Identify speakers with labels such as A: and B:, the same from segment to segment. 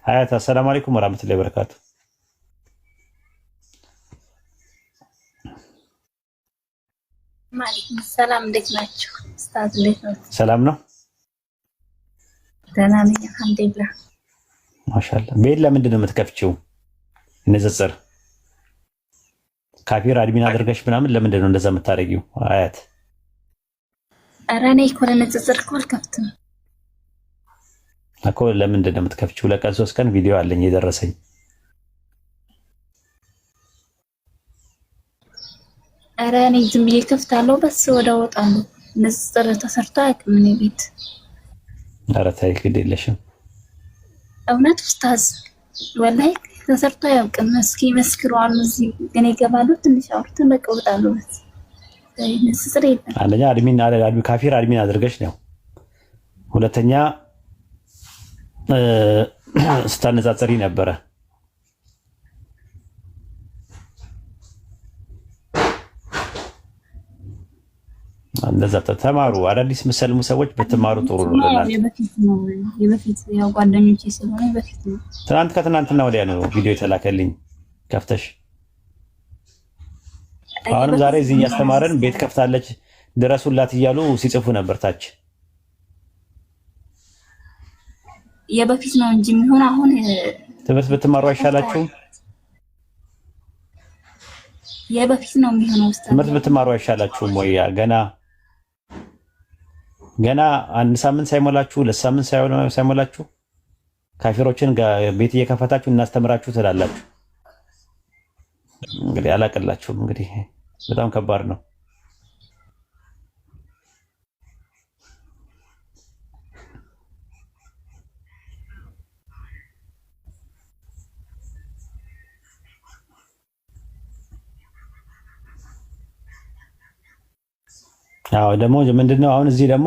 A: ሀያት አሰላሙ አለይኩም ወራህመቱላሂ ወበረካቱ።
B: ማለይኩም ሰላም። እንዴት ናችሁ ኡስታዝ? እንዴት ነው?
A: ሰላም ነው።
B: ደህና ነኝ አልሐምዱሊላህ።
A: ማሻአላህ። ቤት ለምንድን ነው የምትከፍቺው? ንጽጽር ካፊር አድሚን አድርገሽ ምናምን ለምንድን ነው እንደዛ የምታደርጊው? ሀያት
B: ኧረ እኔ እኮ ለንጽጽር እኮ አልከፍትም
A: እኮ። ለምንድን ነው የምትከፍቺው? ለቀን 3 ቀን ቪዲዮ አለኝ የደረሰኝ።
B: ኧረ እኔ ዝም ብዬ ከፍታለሁ በስ ወደ ወጣለሁ። ንጽጽር ተሰርቶ አያውቅም እኔ ቤት።
A: ኧረ ተይ ግድ የለሽም
B: እውነት ኡስታዝ ወላሂ ተሰርቶ አያውቅም። እስኪ መስክሩ አሉ። እዚህ ግን ይገባሉ ትንሽ አውርተን በቃ እወጣለሁ። በስ ንጽጽር የለም።
A: አንደኛ አድሚን ካፊር አድሚን አድርገሽ ነው። ሁለተኛ ስታነጻጽሪ ነበረ። እንደዛ ተማሩ። አዳዲስ መሰልሙ ሰዎች በተማሩ ጥሩ ነው።
B: የበፊት ያው ጓደኞቼ ስለሆነ በፊት ነው።
A: ከትናንትና ወዲያ ነው ቪዲዮ የተላከልኝ ከፍተሽ። አሁንም ዛሬ እዚህ እያስተማረን ቤት ከፍታለች ድረሱላት እያሉ ሲጽፉ ነበር ታች።
B: የበፊት ነው እንጂ የሚሆን አሁን
A: ትምህርት ብትማሩ አይሻላችሁም?
B: የበፊት ነው የሚሆነው።
A: ትምህርት ብትማሩ አይሻላችሁም ወይ? ገና 1 ሳምንት ሳይሞላችሁ 2 ሳምንት ሳይሞላችሁ ካፊሮችን ቤት እየከፈታችሁ እናስተምራችሁ ትላላችሁ። እንግዲህ አላቀላችሁም። እንግዲህ በጣም ከባድ ነው። አዎ ደግሞ ምንድነው አሁን እዚህ ደግሞ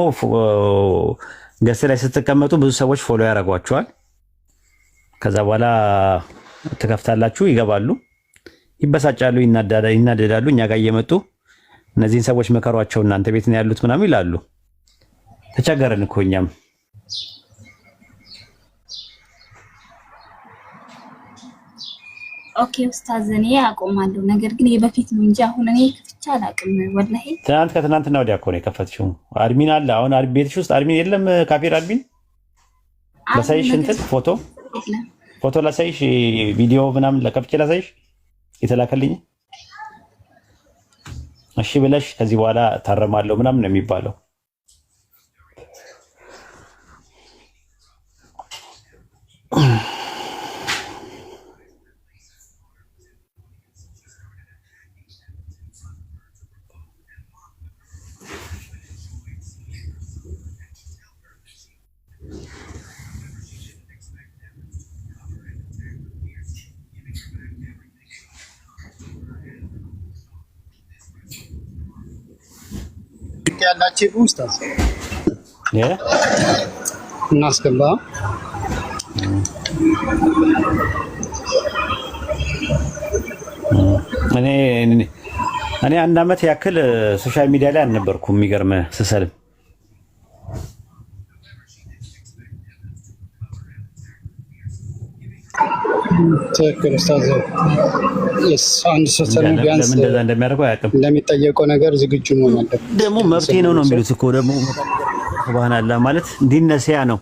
A: ገስ ላይ ስትቀመጡ ብዙ ሰዎች ፎሎ ያደርጓቸዋል። ከዛ በኋላ ትከፍታላችሁ፣ ይገባሉ፣ ይበሳጫሉ፣ ይናደዳሉ። እኛ ጋር እየመጡ እነዚህን ሰዎች መከሯቸው፣ እናንተ ቤት ነው ያሉት ምናምን ይላሉ። ተቸገረን እኮ እኛም።
B: ኦኬ ኡስታዝ እኔ አቆማለሁ። ነገር ግን የበፊት ነው እንጂ አሁን እኔ ከፍቼ አላውቅም ወላሂ።
A: ከትናንትና ወዲያ እኮ ነው የከፈትሽው። አድሚን አለ አሁን ቤትሽ ውስጥ አድሚን የለም? ካፊር አድሚን ላሳይሽ፣ እንትን ፎቶ ላሳይሽ፣ ቪዲዮ ምናምን ለከፍቼ ላሳይሽ የተላከልኝ። እሺ ብለሽ ከዚህ በኋላ ታረማለሁ ምናምን ነው የሚባለው።
C: ያላችሁ ኡስታዝ እናስገባ።
A: እኔ 1 ዓመት ያክል ሶሻል ሚዲያ ላይ አልነበርኩም። የሚገርም ስሰልም
C: ትክክል ኡስታዝ። አንድ ሶሻል ሚዲያ
A: እንደዛ እንደሚያደርገው አያውቅም።
C: ለሚጠየቀው ነገር ዝግጁ መሆን አለበት።
A: ደግሞ መብቴ ነው የሚሉት እኮ ደግሞ ሱብሃንአላህ ማለት ዲን ነሲያ ነው።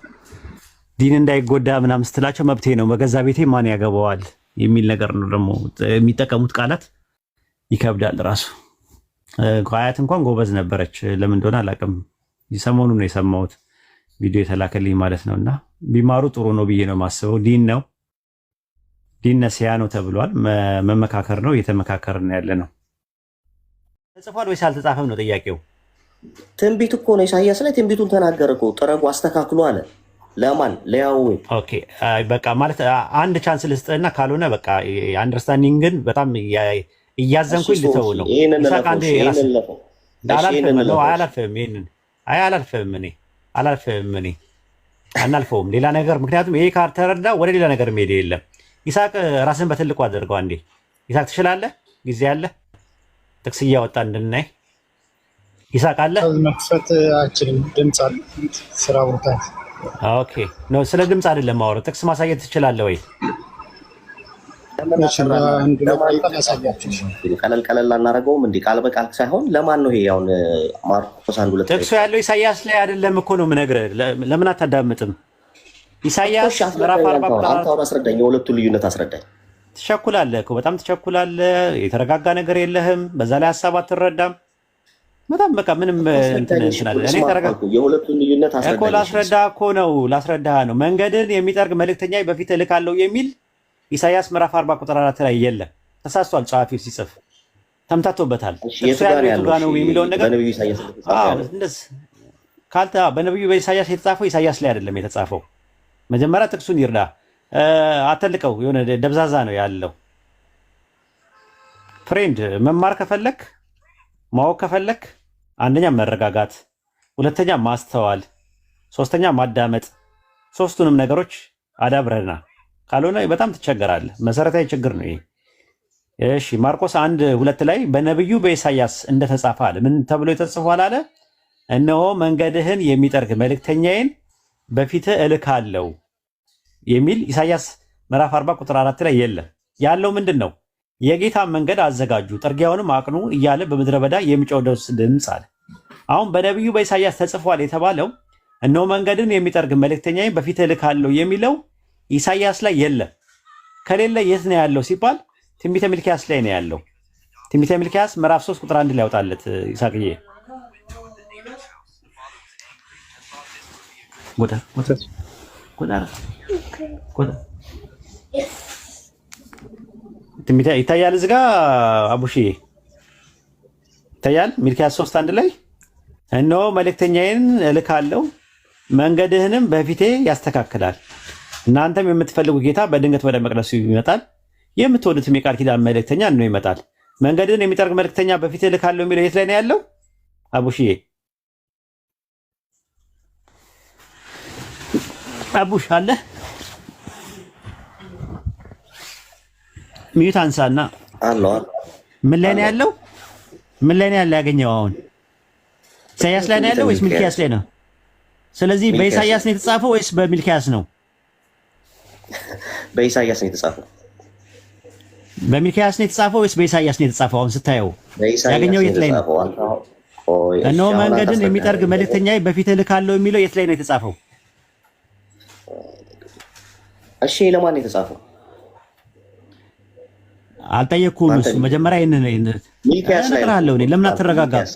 A: ዲን እንዳይጎዳ ምናምን ስትላቸው መብቴ ነው፣ በገዛ ቤቴ ማን ያገባዋል የሚል ነገር ነው። ደግሞ የሚጠቀሙት ቃላት ይከብዳል ራሱ። ሀያት እንኳን ጎበዝ ነበረች። ለምን እንደሆነ አላውቅም። ሰሞኑን ነው የሰማሁት ቪዲዮ የተላከልኝ ማለት ነውና ቢማሩ ጥሩ ነው ብዬ ነው የማስበው። ዲን ነው፣ ዲን ነሲያ ነው ተብሏል። መመካከር ነው፣ እየተመካከርን ያለ ነው። ተጽፏል ወይስ አልተጻፈም ነው ጥያቄው።
D: ትንቢት እኮ ነው። ኢሳያስ ላይ ትንቢቱን ተናገረ እኮ ጥረጉ አስተካክሉ አለ። ለማን ለያው? ኦኬ
A: በቃ ማለት አንድ ቻንስ ልስጥህና ካልሆነ በቃ አንደርስታንዲንግን በጣም እያዘንኩኝ ልተው ነው። አናልፈውም ሌላ ነገር። ምክንያቱም ይሄ ካልተረዳ ወደ ሌላ ነገር መሄድ የለም። ይስሐቅ ራስን በትልቁ አድርገው አንዴ። ይስሐቅ ትችላለህ? ጊዜ አለ? ጥቅስ እያወጣ እንድናይ። ይስሐቅ አለ?
C: መክፈት አችልም። ድምፅ አለ ስራ ቦታ
A: ኦኬ ነው። ስለ ድምፅ አይደለም ማወራው። ጥቅስ ማሳየት ትችላለህ ወይ?
D: ቀለል ቀለል አናደርገውም እንዴ? ቃል በቃል ሳይሆን ለማን ነው ይሄ? አሁን ማርቆስ 1:2
A: ጥቅሱ ያለው ኢሳይያስ ላይ አይደለም እኮ ነው የምነግርህ። ለምን አታዳምጥም? ኢሳይያስ ምዕራፍ 40 ቁጥር 4
D: አስረዳኝ። የሁለቱን ልዩነት አስረዳኝ።
A: ትቸኩላለህ እኮ በጣም ትቸኩላለህ። የተረጋጋ ነገር የለህም። በዛ ላይ ሀሳብ አትረዳም። በጣም በቃ ምንም እንትን አለ። እኔ ተረጋጋ።
D: የሁለቱን ልዩነት አስረዳኝ
A: እኮ ላስረዳህ ነው። መንገድን የሚጠርግ መልእክተኛ በፊት እልካለሁ የሚል ኢሳይያስ ምዕራፍ 40 ቁጥር 4 ላይ የለም። ተሳስቷል። ጸሐፊው ሲጽፍ ተምታቶበታል። እሱ ያለው ጋር ነው የሚለውን ነገር
D: በነብዩ ኢሳይያስ
A: በነብዩ በኢሳይያስ የተጻፈው ኢሳይያስ ላይ አይደለም የተጻፈው። መጀመሪያ ጥቅሱን ይርዳ። አተልቀው የሆነ ደብዛዛ ነው ያለው። ፍሬንድ መማር ከፈለክ ማወቅ ከፈለክ አንደኛ መረጋጋት፣ ሁለተኛ ማስተዋል፣ ሶስተኛ ማዳመጥ። ሶስቱንም ነገሮች አዳብረና ካልሆነ በጣም ትቸገራለህ። መሰረታዊ ችግር ነው ይሄ። እሺ ማርቆስ 1:2 ላይ በነብዩ በኢሳይያስ እንደተጻፈ አለ። ምን ተብሎ የተጽፏል አለ? እነሆ መንገድህን የሚጠርግ መልእክተኛዬን በፊትህ እልካለሁ የሚል ኢሳይያስ ምዕራፍ 40 ቁጥር 4 ላይ የለም። ያለው ምንድን ነው? የጌታ መንገድ አዘጋጁ ጥርጊያውንም አቅኑ እያለ በምድረ በዳ የሚጮህ ድምፅ አለ። አሁን በነብዩ በኢሳይያስ ተጽፏል የተባለው እነሆ መንገድን የሚጠርግ መልእክተኛዬን በፊትህ እልካለሁ የሚለው ኢሳይያስ ላይ የለም። ከሌለ የት ነው ያለው ሲባል ትንቢተ ሚልክያስ ላይ ነው ያለው። ትንቢተ ሚልክያስ ምዕራፍ 3 ቁጥር 1 ላይ ያወጣለት ይሳቅዬ ትንቢተ ይታያል። እዚህ ጋር አቡሺ ይታያል። ሚልክያስ 3:1 ላይ እነሆ መልእክተኛዬን እልካለሁ መንገድህንም በፊቴ ያስተካክላል። እናንተም የምትፈልጉ ጌታ በድንገት ወደ መቅደሱ ይመጣል፣ የምትወዱትም የቃል ኪዳን መልእክተኛ ነው ይመጣል። መንገድን የሚጠርግ መልእክተኛ በፊት እልካለሁ የሚለው የት ላይ ነው ያለው? አቡሽዬ አቡሽ አለ ሚዩት አንሳና
D: አለው።
A: ምን ላይ ነው ያለው? ምን ላይ ነው ያለው? ያገኘው አሁን ኢሳይያስ ላይ ነው ያለው ወይስ ሚልክያስ ላይ ነው? ስለዚህ በኢሳይያስ ነው የተጻፈው ወይስ በሚልክያስ ነው?
D: በኢሳይያስ ነው የተጻፈው።
A: በሚልክያስ ነው የተጻፈው ወይስ በኢሳይያስ ነው የተጻፈው? አሁን ስታየው ያገኘው የት ላይ ነው? እነሆ መንገድን የሚጠርግ መልእክተኛ በፊት እልካለሁ የሚለው የት ላይ ነው የተጻፈው?
D: እሺ ለማን ነው የተጻፈው?
A: አልጠየቅኩም። እሱ መጀመሪያ
D: ሚልክያስ ላይ ነው።
A: ለምን አትረጋጋም?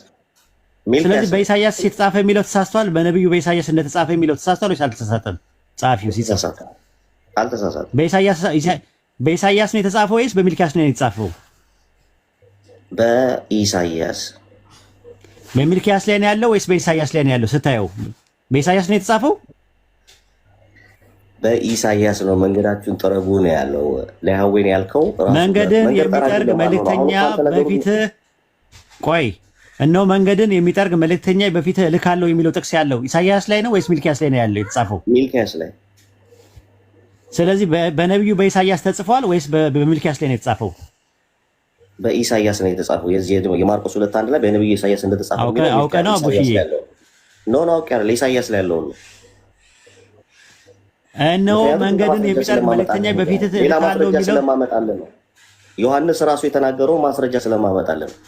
A: ስለዚህ በኢሳይያስ የተጻፈ የሚለው ተሳስቷል። በነብዩ በኢሳይያስ እንደተጻፈ የሚለው ተሳስቷል ወይስ አልተሳሳተም? ጸሐፊው ሲጻፍ
D: አልተሳሳተም።
A: በኢሳይያስ ነው የተጻፈው ወይስ በሚልክያስ ነው የተጻፈው?
D: በኢሳይያስ።
A: በሚልክያስ ላይ ነው ያለው ወይስ በኢሳይያስ ላይ ነው ያለው? ስታየው በኢሳይያስ ነው የተጻፈው?
D: በኢሳይያስ ነው። መንገዳችሁን ጥረጉ ነው ያለው። ለያህዌ ነው ያልከው።
A: መንገድን የሚጠርግ መልእክተኛ በፊት ቆይ እነሆ መንገድን የሚጠርግ መልእክተኛ በፊት እልካለሁ የሚለው ጥቅስ ያለው ኢሳይያስ ላይ ነው ወይስ ሚልክያስ ላይ ነው ያለው የተጻፈው?
D: ሚልክያስ ላይ።
A: ስለዚህ በነብዩ በኢሳይያስ ተጽፏል ወይስ በሚልክያስ ላይ ነው የተጻፈው?
D: በኢሳይያስ ነው የተጻፈው። የማርቆስ 2:1 ላይ በነብዩ ኢሳይያስ እንደተጻፈው
A: አውቀ ነው አቡሽዬ
D: ነው አውቀ ያለ ኢሳይያስ ላይ ያለው ነው።
A: እነሆ መንገድን የሚጠርግ መልእክተኛ በፊት እልካለሁ የሚለው
D: ስለማመጣልን ነው። ዮሐንስ ራሱ የተናገረው ማስረጃ ስለማመጣልን ነው።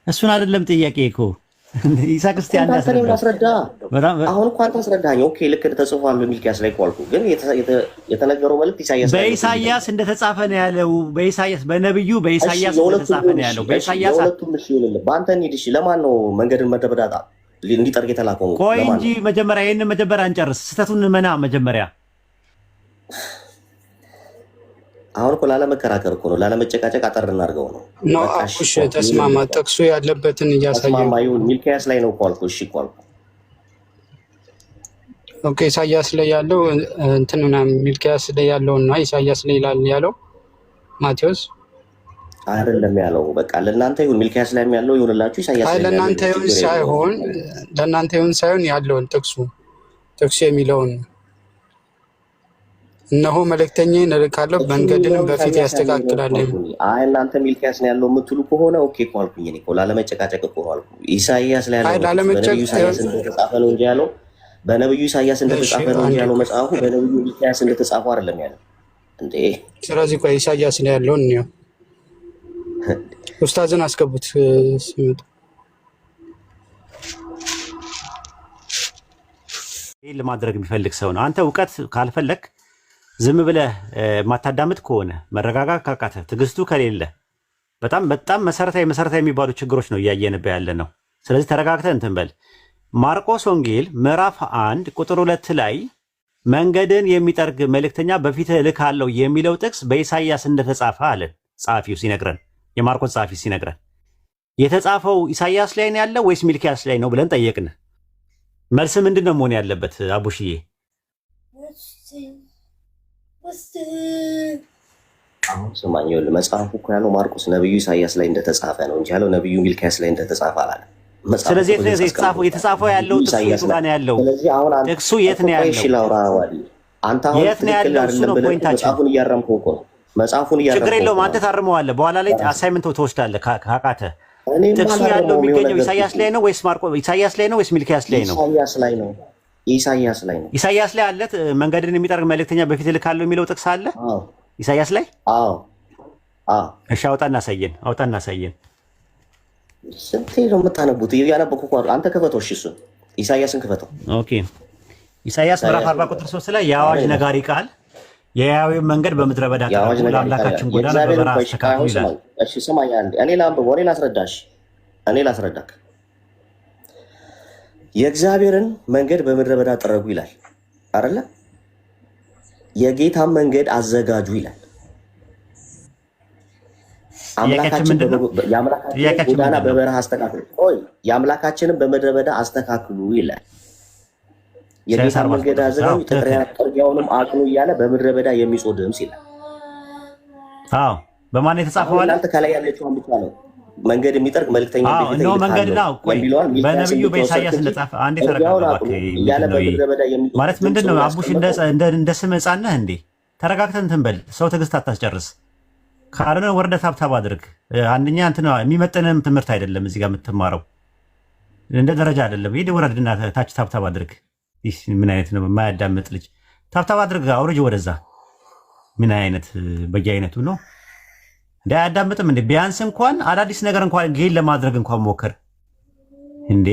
A: እሱን አይደለም ጥያቄ እኮ ይሳቅ እስቲ አንድ
D: አስረዳ። አሁን እኮ አንተ አስረዳኝ። ኦኬ ልክ ተጽፏል በሚልክያስ ላይ ቋልኩ፣ ግን የተነገረው መልእክት ኢሳይያስ ላይ
A: በኢሳይያስ እንደተጻፈ ነው ያለው። በኢሳይያስ በነብዩ በኢሳይያስ እንደተጻፈ ነው ያለው። በኢሳይያስ
D: ሁለቱም እሺ ይልል። በአንተ እንሂድ። እሺ ለማን ነው መንገድን መደበዳጣ እንዲጠርግ የተላከው?
A: ቆይ እንጂ መጀመሪያ ይሄን መጀመሪያ አንጨርስ። ስህተቱን መና መጀመሪያ
D: አሁን እኮ ላለመከራከር እኮ ነው፣ ላለመጨቃጨቅ አጠር እናድርገው ነው።
C: እሺ ተስማማ። ጥቅሱ ያለበትን እያሳየው
D: ሚልክያስ ላይ ነው እኮ አልኩህ። እሺ እኮ አልኩህ።
C: ኦኬ ኢሳይያስ ላይ ያለው እንትን ምናምን ሚልክያስ ላይ ያለውን ነው ኢሳይያስ ላይ ይላል ያለው ማቴዎስ
D: አይደለም ያለው። በቃ ለእናንተ ይሁን ሚልክያስ ላይ ያለው ይሁንላችሁ። ኢሳይያስ ላይ
C: ለእናንተ ይሁን ሳይሆን ያለውን ጥቅሱ የሚለውን እነሆ መልእክተኛዬን እልካለሁ መንገድንም በፊት ያስተካክላል።
D: አይ እናንተ ሚልክያስ ነው ያለው የምትሉ ከሆነ ኦኬ እኮ አልኩኝ። እኔ እኮ ላለመጨቃጨቅ እኮ ነው አልኩኝ። ኢሳይያስ ላይ ያለው ኢሳይያስ እንደተጻፈ ነው እንጂ ያለው በነብዩ ኢሳያስ እንደተጻፈ ነው እንጂ ያለው መጽሐፉ በነብዩ ሚክያስ እንደተጻፈው አይደለም ያለው እንዴ።
C: ስለዚህ ቆይ ኢሳያስ ላይ ያለውን ነው ኡስታዝን አስገቡት ሲመጡ።
A: ይሄን ለማድረግ የሚፈልግ ሰው ነው። አንተ እውቀት ካልፈለክ ዝም ብለህ ማታዳምጥ ከሆነ መረጋጋት ካቃተ ትዕግስቱ ከሌለ በጣም መሰረታዊ የሚባሉ ችግሮች ነው እያየንበት ያለ ነው። ስለዚህ ተረጋግተህ እንትን በል። ማርቆስ ወንጌል ምዕራፍ 1 ቁጥር 2 ላይ መንገድን የሚጠርግ መልእክተኛ በፊትህ እልካለሁ የሚለው ጥቅስ በኢሳይያስ እንደተጻፈ አለን ጸሐፊው ሲነግረን፣ የማርቆስ ጸሐፊ ሲነግረን። የተጻፈው ኢሳይያስ ላይ ነው ያለው ወይስ ሚልኪያስ ላይ ነው ብለን ጠየቅን። መልስ ምንድን ነው መሆን ያለበት አቡሽዬ?
D: አሁን ስማኝ፣ ይኸውልህ መጽሐፉ እኮ ያለው ማርቆስ ነብዩ ኢሳያስ ላይ እንደተጻፈ ነው እንጂ ያለው ነብዩ ሚልኪያስ ላይ እንደተጻፈ አላለም።
A: ስለዚህ የተጻፈው ያለው ጥቅሱ የት ጋር ነው ያለው? ጥቅሱ የት ነው ያለው?
D: አንተ አሁን
A: የት ነው ያለው? እሱ ነው ፖይንታችን።
D: መጽሐፉን እያረምከው እኮ ነው። መጽሐፉን እያረምከው
A: ችግር የለውም። አንተ ታርመዋለህ። በኋላ ላይ አሳይመንት ትወስዳለህ ካቃተ። ጥቅሱ ያለው የሚገኘው ኢሳያስ ላይ ነው ወይስ ኢሳያስ ላይ ነው ወይስ ሚልኪያስ ላይ ነው?
D: ኢሳያስ ላይ ነው። ኢሳያስ ላይ ነው።
A: ኢሳያስ ላይ አለ። መንገድን የሚጠርግ መልእክተኛ በፊት እልካለሁ የሚለው ጥቅስ አለ ኢሳያስ ላይ። እሺ አውጣና አሳየን።
D: ስንቴ ነው የምታነቡት? እያነበብኩ እኮ አንተ ክፈተው። እሺ እሱን ኢሳያስን ክፈተው።
A: ኦኬ ኢሳያስ ምዕራፍ 40 ቁጥር 3 ላይ የአዋጅ ነጋሪ ቃል የያዌውን መንገድ በምድረ በዳ ጠርጉ፣ ለአምላካችን ጎዳና በበረሃ አስተካክሉ ይላል።
D: እሺ ስማኝ አንዴ፣ እኔ ላንብበው፣ እኔ ላስረዳክ። የእግዚአብሔርን መንገድ በምድረ በዳ ጠረጉ ይላል አይደለ? የጌታን መንገድ አዘጋጁ ይላል። የአምላካችንን ጎዳና በበረሃ አስተካክሉ፣ የአምላካችንን በምድረ በዳ አስተካክሉ ይላል። የጌታን መንገድ አዘጋጁ፣ ጥርጊያውንም አቅኑ እያለ በምድረ በዳ የሚጮህ ድምፅ ይላል።
A: አዎ በማን የተጻፈው አለ?
D: እናንተ ከላይ ያለችውን ብቻ ነው መንገድ የሚጠርግ መልእክተኛ
A: ነው መንገድ ነው። ቆይ በነብዩ በኢሳያስ እንደጻፈ አንዴ ተረጋጋ ማለት ምንድን ነው? አቡሽ እንደ ስም ሕፃን ነህ እንዴ? ተረጋግተህ እንትን በል። ሰው ትዕግስት አታስጨርስ። ካልሆነ ወርደ ታብታብ አድርግ። አንደኛ እንትን የሚመጥንም ትምህርት አይደለም እዚህ ጋር የምትማረው፣ እንደ ደረጃ አይደለም። ሂድ ወረድና ታች ታብታብ አድርግ። ይህ ምን አይነት ነው? የማያዳምጥ ልጅ ታብታብ አድርግ። አውርጅ ወደዛ። ምን አይነት በየአይነቱ ነው እንዴ? አያዳምጥም እንዴ? ቢያንስ እንኳን አዳዲስ ነገር እንኳን ጌል ለማድረግ እንኳን ሞክር እንዴ።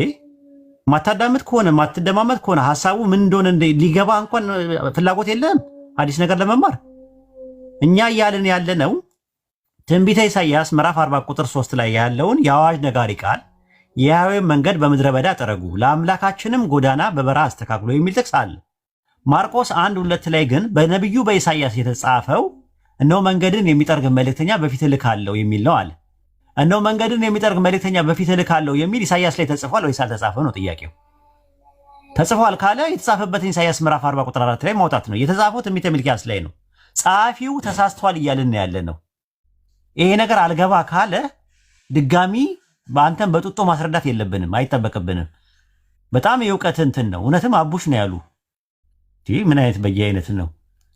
A: ማታዳምጥ ከሆነ ማትደማመጥ ከሆነ ሐሳቡ ምን እንደሆነ ሊገባ እንኳን ፍላጎት የለም አዲስ ነገር ለመማር። እኛ እያልን ያለነው ትንቢተ ኢሳይያስ ምዕራፍ 40 ቁጥር 3 ላይ ያለውን የአዋጅ ነጋሪ ቃል የያዌውን መንገድ በምድረ በዳ ጠረጉ፣ ለአምላካችንም ጎዳና በበረሃ አስተካክሉ የሚል ጥቅስ አለ። ማርቆስ 1:2 ላይ ግን በነቢዩ በኢሳይያስ የተጻፈው እነሆ መንገድን የሚጠርግ መልእክተኛ በፊት እልካለሁ የሚል ነው አለ። እነሆ መንገድን የሚጠርግ መልእክተኛ በፊት እልካለሁ የሚል ኢሳይያስ ላይ ተጽፏል ወይስ አልተጻፈም ነው ጥያቄው። ተጽፏል ካለ የተጻፈበትን ኢሳይያስ ምዕራፍ 40 ቁጥር 4 ላይ ማውጣት ነው። የተጻፈው ትንቢተ ሚልክያስ ላይ ነው። ጸሐፊው ተሳስቷል እያልን ያለ ነው። ይሄ ነገር አልገባ ካለ ድጋሚ በአንተም በጡጦ ማስረዳት የለብንም፣ አይጠበቅብንም። በጣም የእውቀት እንትን ነው። እውነትም አቡሽ ነው ያሉ። ምን አይነት በየአይነት ነው?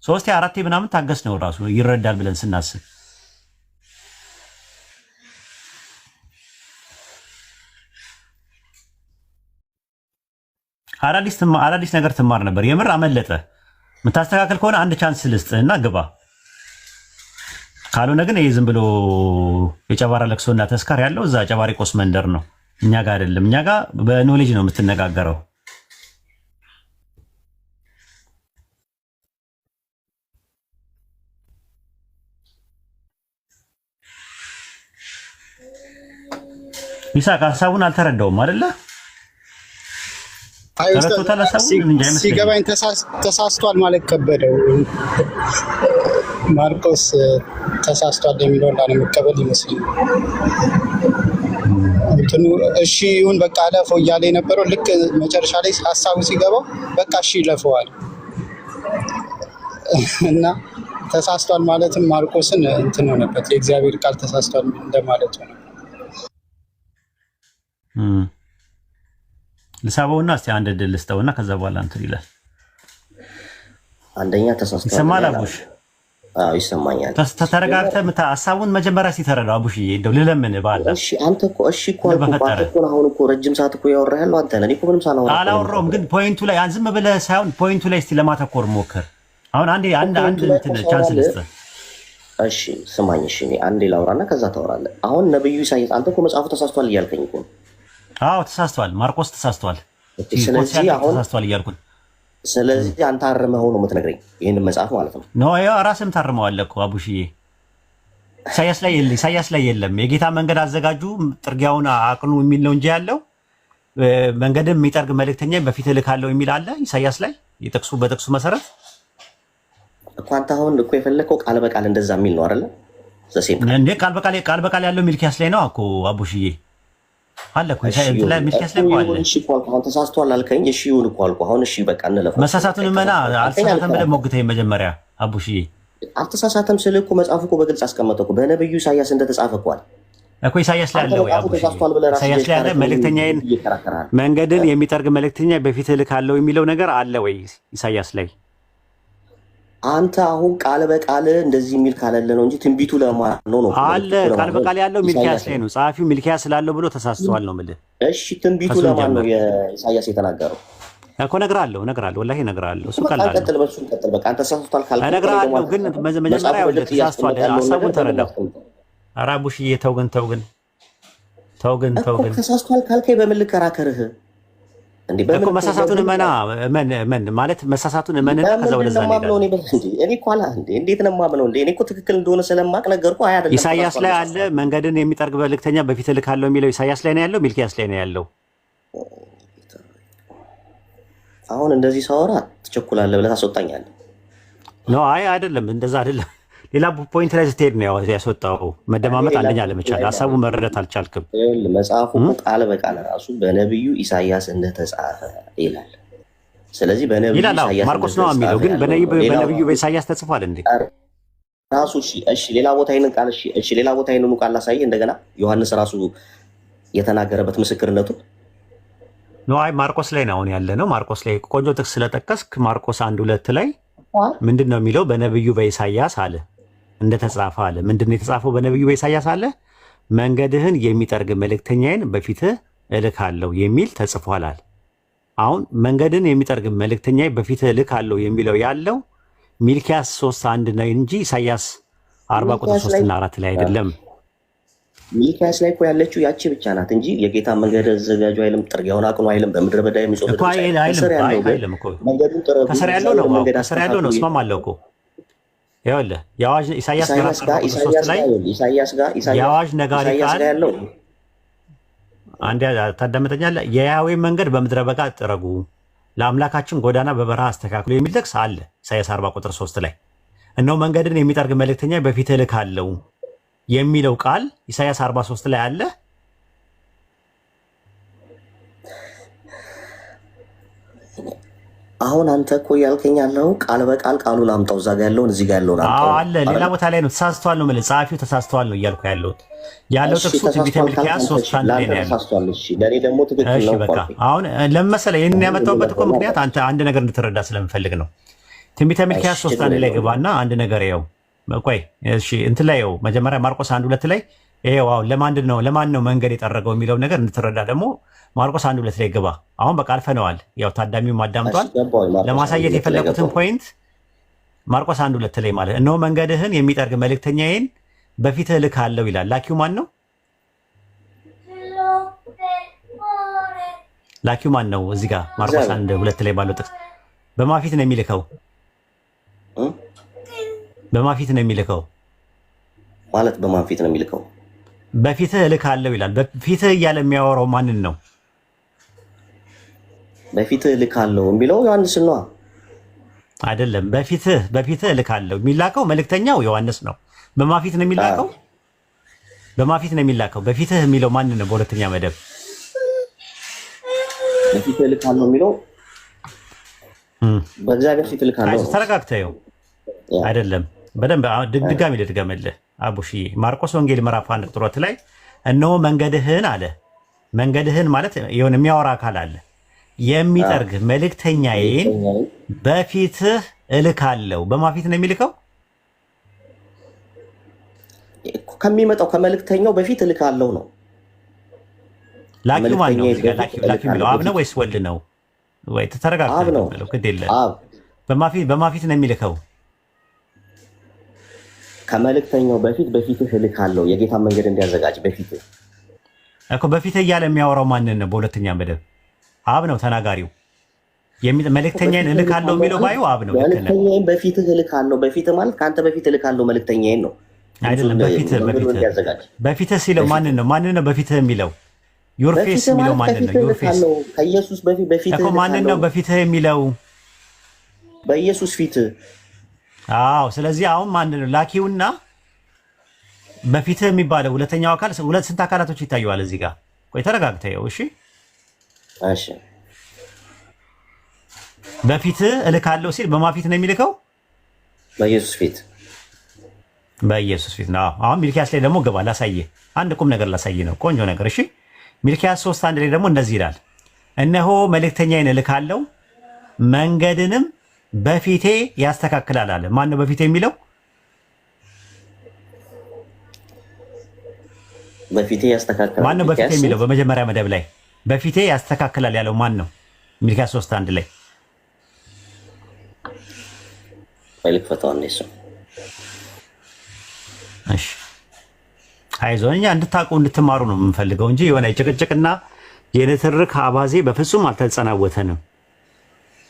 A: 3 4 ምናምን ታገስ ነው ራሱ ይረዳል ብለን ስናስብ አዳዲስ ነገር ትማር ነበር። የምር አመለጠ። የምታስተካከል ከሆነ አንድ ቻንስ ልስጥህና ግባ። ካልሆነ ግን ይሄ ዝም ብሎ የጨባራ ለቅሶና ተስካር ያለው እዛ ጨባሪ ቆስ መንደር ነው። እኛ ጋር አይደለም። እኛ ጋር በኖሌጅ ነው የምትነጋገረው። ይሳቅ ሀሳቡን አልተረዳውም አይደለ?
C: ሲገባኝ ተሳስቷል ማለት ከበደው። ማርቆስ ተሳስቷል የሚለው እንዳለመቀበል ይመስለኛል። እንትኑ እሺ ይሁን በቃ አለፈው እያለ የነበረው ልክ መጨረሻ ላይ ሀሳቡ ሲገባው በቃ እሺ ይለፈዋል እና ተሳስቷል ማለትም ማርቆስን እንትን ሆነበት። የእግዚአብሔር ቃል ተሳስቷል እንደማለት ሆነ።
A: ልሳበውና እስቲ አንድ ድል ልስጠውና ከዛ በኋላ እንትን ይላል።
D: አንደኛ ተሳስቷል
A: ይሰማል። አቡሽ
D: ይሰማኛል።
A: ተረጋግተህ ሀሳቡን መጀመሪያ ሲተረዳው አቡሽዬ እንደው ልለምን ባላ።
D: እሺ አንተ እኮ አሁን እኮ ረጅም ሰዓት እኮ ያወራህ ያለው አንተ ነህ። እኔ እኮ ምንም ሳላወራ
A: አላወራሁም፣ ግን ፖይንቱ ላይ ዝም ብለህ ሳይሆን ፖይንቱ ላይ እስቲ ለማተኮር ሞክር። አሁን አንድ እንትን ቻንስ ልስጥህ።
D: እሺ ስማኝ። እሺ እኔ አንዴ ላውራና ከዛ ታወራለህ። አሁን ነብዩ ኢሳይያስ አንተ እኮ መጽሐፉ ተሳስቷል እያልከኝ እኮ።
A: አዎ ተሳስቷል፣ ማርቆስ ተሳስቷል።
D: ስለዚህ አሁን
A: ተሳስቷል እያልኩኝ
D: ስለዚህ አንተ አርመኸው ነው የምትነግረኝ ይሄንን መጽሐፍ ማለት ነው?
A: ነው ያው ራስህም ታርመዋለህ እኮ አቡሽዬ። ኢሳያስ ላይ የለም የጌታ መንገድ አዘጋጁ ጥርጊያውን አቅኑ የሚል ነው እንጂ ያለው መንገድም የሚጠርግ መልእክተኛ በፊት እልካለሁ የሚል አለ ኢሳያስ ላይ በጥቅሱ መሰረት
D: እኮ። አንተ አሁን እኮ የፈለከው ቃል በቃል እንደዛ የሚል ነው አይደለ?
A: እንዴ ቃል በቃል ያለው ሚልኪያስ ላይ ነው እኮ አቡሽዬ አለ እኮ ላይ ሚልኪያስ ላይ አለ።
D: እሺ እኮ አሁን ተሳስቷል አልከኝ። እሺ ይሁን እኮ አልኩ። አሁን እሺ በቃ እንለፈው።
A: መሳሳቱን መና አልተሳሳተም ብለህ ሞግተኝ መጀመሪያ አቡሽዬ።
D: አልተሳሳተም ስልህ እኮ መጽሐፉ እኮ በግልጽ አስቀመጠው እኮ በነብዩ ኢሳያስ እንደተጻፈ እኮ አለ
A: እኮ ኢሳያስ ላይ አለው። ኢሳያስ ላይ አለ መልእክተኛዬን መንገድን የሚጠርግ መልእክተኛ በፊት እልካለሁ የሚለው ነገር አለ ወይ ኢሳያስ ላይ?
D: አንተ አሁን ቃል በቃል እንደዚህ የሚል ካለለ ነው እንጂ ትንቢቱ ለማን ነው?
A: አለ ቃል በቃል ያለው ሚልኪያስ ላይ ነው። ጸሐፊው ሚልኪያስ ስላለው ብሎ ተሳስቷል ነው የምልህ።
D: እሺ ትንቢቱ ለማን ነው የኢሳያስ የተናገረው?
A: እኮ እነግርሃለሁ ወላሂ እነግርሃለሁ። እሱ ቀላል ነው።
D: ቀጥል በሱ ቀጥል። በቃ አንተ ተሳስቷል ካልከኝ
A: እነግርሃለሁ፣ ግን መጀመሪያ ያው ተሳስቷል ሐሳቡን ተረዳው። ኧረ አቡሽዬ ተው ግን
D: ተሳስቷል ካልከኝ በምን ልከራከርህ?
A: እኮ መሳሳቱን መሳሳቱን እመንና ከዛ ወደዛ
D: እንዴት ነው የማምነው? እኔ እኮ ትክክል እንደሆነ ስለማቅ ነገርኩህ። አይደለም
A: ኢሳያስ ላይ አለ መንገድን የሚጠርግ መልእክተኛ በፊት እልካለሁ የሚለው ኢሳያስ ላይ ነው ያለው ሚልኪያስ ላይ ነው ያለው?
D: አሁን እንደዚህ ሳወራ ትቸኩላለህ ብለህ ታስወጣኛለህ።
A: አይደለም እንደዛ አይደለም። ሌላ ፖይንት ላይ ስትሄድ ነው ያስወጣው። መደማመጥ አንደኛ ለመቻል ሀሳቡ መረዳት አልቻልክም።
D: መጽሐፉ ቃል በቃል ራሱ በነብዩ ኢሳያስ እንደተጻፈ ይላል። ስለዚህ በነብዩ ኢሳያስ
A: ማርቆስ ነው የሚለው፣ ግን በነብዩ በኢሳያስ ተጽፏል እንዴ
D: ራሱ? እሺ ሌላ ቦታ ይሄንን ቃል ሌላ ቦታ ይሄንን ቃል ላሳየህ እንደገና ዮሐንስ ራሱ የተናገረበት ምስክርነቱ
A: ነው። ማርቆስ ላይ ነው አሁን ያለ ነው። ማርቆስ ላይ ቆንጆ ጥቅስ ስለጠቀስክ ማርቆስ 1:2 ላይ ምንድን ነው የሚለው? በነብዩ በኢሳያስ አለ እንደተጻፈ አለ። ምንድነው የተጻፈው? በነብዩ በኢሳያስ አለ መንገድህን የሚጠርግ መልእክተኛዬን በፊትህ እልካለሁ የሚል ተጽፏል አለ። አሁን መንገድን የሚጠርግ መልእክተኛዬ በፊትህ እልካለሁ የሚለው ያለው ሚልኪያስ 3:1 ነው እንጂ ኢሳያስ 40:3-4 ላይ አይደለም።
D: ሚልኪያስ ላይ እኮ ያለችው ያቺ ብቻ ናት እንጂ የጌታ መንገድ አዘጋጁ አይልም፣ ጥርጊያውን አቅኑ አይልም፣ በምድረ በዳ የሚጾም
A: እኮ አይልም እኮ ከስር ያለው ነው። ከስር ያለው ነው። እስማማለሁ እኮ ይኸውልህ የአዋጅ ኢሳያስ ላይ የአዋጅ ነጋሪ ቃል አንዴ ታዳምጠኛለህ። የያህዌ መንገድ በምድረ በዳ ጥረጉ፣ ለአምላካችን ጎዳና በበረሃ አስተካክሉ የሚል ጥቅስ አለ ኢሳያስ 40:3 ላይ። እነሆ መንገድን የሚጠርግ መልእክተኛ በፊትህ እልካለሁ የሚለው ቃል ኢሳያስ 43 ላይ አለ።
D: አሁን አንተ እኮ ያልከኝ ያለው ቃል በቃል ቃሉን አምጣው፣ እዛ ጋር ያለውን እዚህ ጋር ያለውን አምጣው
A: አለ። ሌላ ቦታ ላይ ነው ተሳስተዋል ነው ማለት ጸሐፊው ተሳስተዋል ነው እያልኩ ያለው ጥቅሱ ትንቢተ ሚልክያስ 3:1 ላይ ነው ያለው።
D: እሺ ለኔ ደግሞ ትክክል ነው።
A: በቃ አሁን ለምን መሰለህ ይሄንን ያመጣሁበት እኮ ምክንያት አንድ ነገር እንድትረዳ ስለምፈልግ ነው። ትንቢተ ሚልክያስ 3:1 ላይ ገባና አንድ ነገር ይኸው ቆይ እሺ እንትን ላይ ይኸው መጀመሪያ ማርቆስ 1:2 ላይ ይኸው አሁን ለማን ነው መንገድ የጠረገው የሚለው ነገር እንድትረዳ ደግሞ ማርቆስ 1:2 ላይ ግባ። አሁን በቃ አልፈነዋል። ያው ታዳሚው ማዳምጧል። ለማሳየት የፈለኩትን ፖይንት ማርቆስ 1:2 ላይ ማለት እነሆ መንገድህን የሚጠርግ መልእክተኛዬን በፊትህ እልካለሁ ይላል። ላኪው ማን ነው? ላኪው ማን ነው? እዚህ ጋር ማርቆስ 1:2 ላይ ባለው ጥቅስ በማን ፊት ነው የሚልከው? በማን ፊት ነው የሚልከው
D: ማለት በማን ፊት ነው የሚልከው?
A: በፊትህ እልካለሁ ይላል። በፊትህ እያለ የሚያወራው ማንን ነው?
D: በፊትህ እልካለሁ የሚለው ዮሐንስ ነው
A: አይደለም? በፊትህ እልካለሁ የሚላከው መልእክተኛው ዮሐንስ ነው። በማን ፊት ነው የሚላከው? በማን ፊት ነው የሚላከው? በፊትህ የሚለው ማንን ነው? በሁለተኛ መደብ
D: በፊትህ እልካለሁ የሚለው በእግዚአብሔር ፊት እልካለሁ።
A: ተረጋግተው አይደለም። በደንብ ድጋሚ ልድገምልህ አቡሽዬ። ማርቆስ ወንጌል ምዕራፍ 1 ላይ እነሆ መንገድህን አለ። መንገድህን ማለት የሆነ የሚያወራ አካል አለ። የሚጠርግ መልእክተኛዬን በፊትህ እልካለሁ። በማን ፊት ነው የሚልከው?
D: ከሚመጣው ከመልእክተኛው በፊት እልካለሁ ነው።
A: ላኪው ማን ነው? ላኪው የሚለው አብ ነው ወይስ ወልድ ነው? ወይ ተረጋግተህ ነው የሚለው? ግድ የለም በማፊት ነው የሚልከው።
D: ከመልእክተኛው በፊትህ እልካለሁ፣ የጌታ መንገድ እንዲያዘጋጅ በፊትህ
A: እኮ። በፊትህ እያለ የሚያወራው ማንን ነው? በሁለተኛ መደብ አብ ነው ተናጋሪው። መልእክተኛዬን እልካለሁ የሚለው ባዩ አብ ነው።
D: መልእክተኛዬን በፊትህ እልካለሁ። በፊትህ ማለት ከአንተ በፊት እልካለሁ መልእክተኛዬን ነው
A: አይደለም። በፊትህ ሲለው ማንን ነው? በፊትህ የሚለው ዩር ፌስ የሚለው ማንን ነው? ዩር ፌስ
D: ከኢየሱስ በፊት
A: እኮ ማንን ነው በፊትህ የሚለው?
D: በኢየሱስ ፊት።
A: አዎ። ስለዚህ አሁን ማንን ነው ላኪውና በፊትህ የሚባለው ሁለተኛው አካል? ስንት አካላቶች ይታዩዋል እዚህ ጋር? ቆይ ተረጋግተህ እሺ።
D: እሺ
A: በፊትህ እልካለሁ ሲል በማፊት ነው የሚልከው?
D: በኢየሱስ ፊት።
A: በኢየሱስ ፊት ነው። አሁን ሚልኪያስ ላይ ደግሞ ገባ ላሳየህ። አንድ ቁም ነገር ላሳየህ ነው። ቆንጆ ነገር። እሺ ሚልኪያስ 3:1 ላይ ደግሞ እንደዚህ ይላል፣ እነሆ መልእክተኛዬን እልካለሁ መንገድንም በፊቴ ያስተካክላል አለ። ማን ነው በፊቴ የሚለው?
D: በፊቴ ያስተካክላል።
A: ማን ነው በፊቴ የሚለው? በመጀመሪያ መደብ ላይ በፊቴ ያስተካክላል ያለው ማን ነው? ሚልኪያስ 3:1 ላይ እሺ አይዞህ፣ እኛ እንድታውቁ እንድትማሩ ነው የምንፈልገው እንጂ የሆነ የጭቅጭቅና የንትርክ አባዜ በፍጹም አልተጸናወተንም።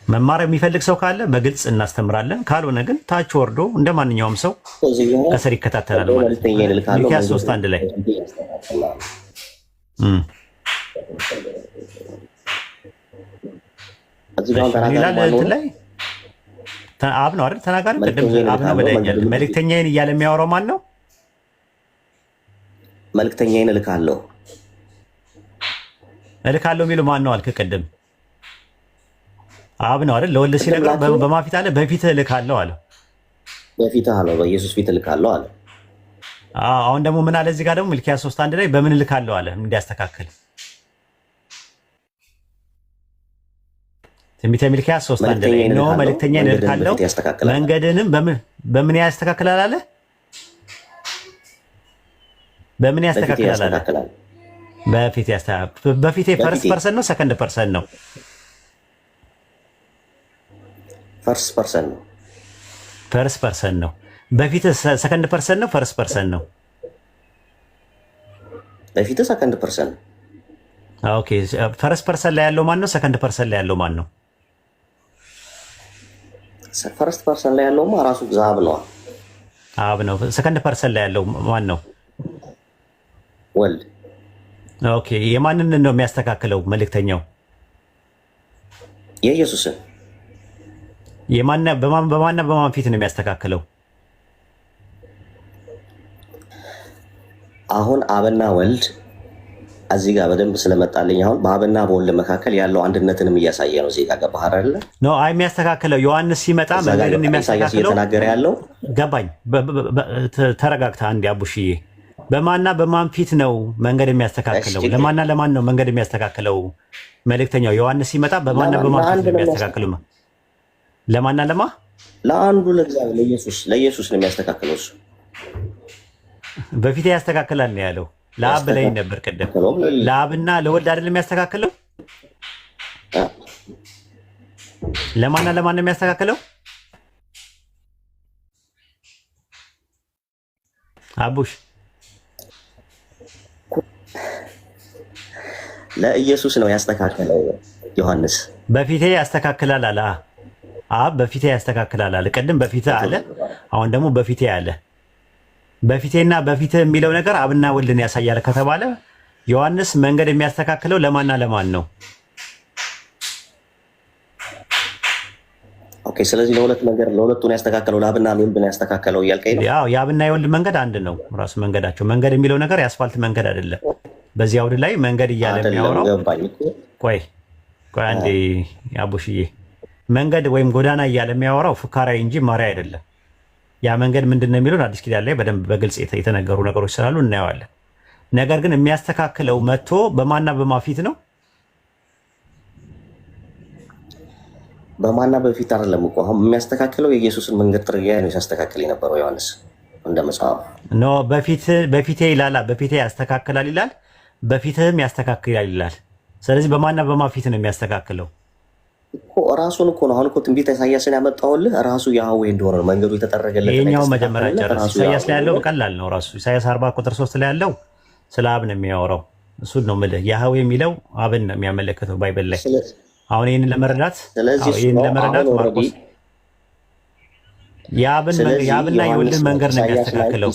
A: መማር የሚፈልግ ሰው ካለ በግልጽ እናስተምራለን፣ ካልሆነ ግን ታች ወርዶ እንደ ማንኛውም ሰው ከስር ይከታተላል ማለት ነው። ሚልኪያስ 3:1 ላይ ላይ አብ ነው አይደል ተናጋሪ? ቅድም አብ ነው ብለኛል። መልእክተኛዬን እያለ የሚያወራው ማን ነው?
D: መልእክተኛዬን እልካለሁ
A: የሚለው ማን ነው አልክ ቅድም? አብ ነው አይደል? ለወልድ ሲነግረው በማፊት አለ በፊትህ እልካለሁ አለ።
D: በፊትህ አለ፣ በኢየሱስ ፊት እልካለሁ አለ።
A: አሁን ደግሞ ምን አለ እዚህ ጋር ደግሞ ሚልኪያስ 3:1 ላይ በምን እልካለሁ አለ እንዲያስተካክል። ትንቢተ ሚልኪያስ 3:1 ላይ ነው መልእክተኛዬን እልካለሁ መንገድንም በምን ያስተካክላል አለ? በምን ያስተካክላል አለ? በፊት ያስተካክላል። በፊት ፈርስት ፐርሰን ነው ሰከንድ ፐርሰን ነው?
D: ፈርስት ፐርሰን ነው።
A: ፈርስት ፐርሰን ነው። በፊት ሰከንድ ፐርሰን ነው ፈርስት ፐርሰን ነው?
D: በፊት ሰከንድ ፐርሰን ነው።
A: ኦኬ። ፈርስት ፐርሰን ላይ ያለው ማን ነው? ሰከንድ ፐርሰን ላይ ያለው ማን ነው?
D: ፈርስት ፐርሰን ላይ ያለውማ ራሱ አብ ነው።
A: አብ ነው። ሰከንድ ፐርሰን ላይ ያለው ማን ነው?
D: ወልድ።
A: ኦኬ። የማንን ነው የሚያስተካክለው መልእክተኛው?
D: የኢየሱስን።
A: በማን ፊት ነው የሚያስተካክለው?
D: አሁን አብና ወልድ እዚህ ጋር በደንብ ስለመጣልኝ አሁን በአብና በወልድ መካከል ያለው አንድነትንም እያሳየ ነው። እዚህ ጋር ገባህ አይደለ?
A: ነው የሚያስተካክለው። ዮሐንስ ሲመጣ መንገድን የሚያስተካክለው
D: እየተናገረ ያለው
A: ገባኝ። ተረጋግተህ አንዴ አቡሽዬ። በማንና በማን ፊት ነው መንገድ የሚያስተካክለው? ለማንና ለማን ነው መንገድ የሚያስተካክለው? መልእክተኛው ዮሐንስ ሲመጣ በማንና በማን ፊት ነው የሚያስተካክለው? ለማንና ለማ?
D: ለአንዱ ለእግዚአብሔር ለኢየሱስ ነው የሚያስተካክለው። እሱ
A: በፊት ያስተካክላል ነው ያለው። ለአብ ላይ ነበር ቀደም። ለአብና ለወልድ አይደለም የሚያስተካክለው? ለማንና ለማን ነው የሚያስተካክለው? አቡሽ
D: ለኢየሱስ ነው ያስተካከለው ዮሐንስ።
A: በፊቴ ያስተካክላል አለ። አብ በፊቴ ያስተካክላል አለ። ቅድም በፊቴ አለ፣ አሁን ደግሞ በፊቴ አለ። በፊቴና በፊቴ የሚለው ነገር አብና ወልድን ያሳያል ከተባለ ዮሐንስ መንገድ የሚያስተካክለው ለማንና ለማን ነው?
D: ኦኬ። ስለዚህ ለሁለቱን ያስተካከለው ለአብና ለወልድን ያስተካከለው እያልከኝ ነው?
A: ያው የአብና የወልድ መንገድ አንድ ነው ራሱ መንገዳቸው። መንገድ የሚለው ነገር የአስፋልት መንገድ አይደለም። በዚህ አውድ ላይ መንገድ እያለ የሚያወራው ቆይ አንዴ አቡሽዬ፣ መንገድ ወይም ጎዳና እያለ የሚያወራው ፍካራዊ እንጂ ማርያ አይደለም። ያ መንገድ ምንድን ነው የሚለውን አዲስ ኪዳን ላይ በደንብ በግልጽ የተነገሩ ነገሮች ስላሉ እናየዋለን። ነገር ግን የሚያስተካክለው መጥቶ በማና በማፊት ነው?
D: በማና በፊት አይደለም እኮ። አሁን የሚያስተካክለው የኢየሱስን መንገድ ጥርጊያ ነው ሲያስተካክል የነበረው ዮሐንስ። እንደ መጽሐፍ
A: ኖ በፊቴ ይላል፣ በፊቴ ያስተካክላል ይላል፣ በፊትህም ያስተካክላል ይላል። ስለዚህ በማና በማፊት ነው የሚያስተካክለው
D: እኮ ራሱን እኮ ነው። አሁን እኮ ትንቢተ ኢሳያስን ያመጣውልህ ራሱ ያህዌ እንደሆነ ነው መንገዱ የተጠረገለት።
A: ይሄኛው መጀመሪያ ጨርስ። ኢሳያስ ላይ ያለው ቀላል ነው። ራሱ ኢሳያስ 40 ቁጥር 3 ላይ ያለው ስለ አብ ነው የሚያወራው። እሱን ነው የምልህ። ያህዌ የሚለው አብን ነው የሚያመለክተው ባይብል ላይ። አሁን ይሄንን ለመረዳት ማርቆስ የአብና የወልድን መንገድ ነው የሚያስተካክለው።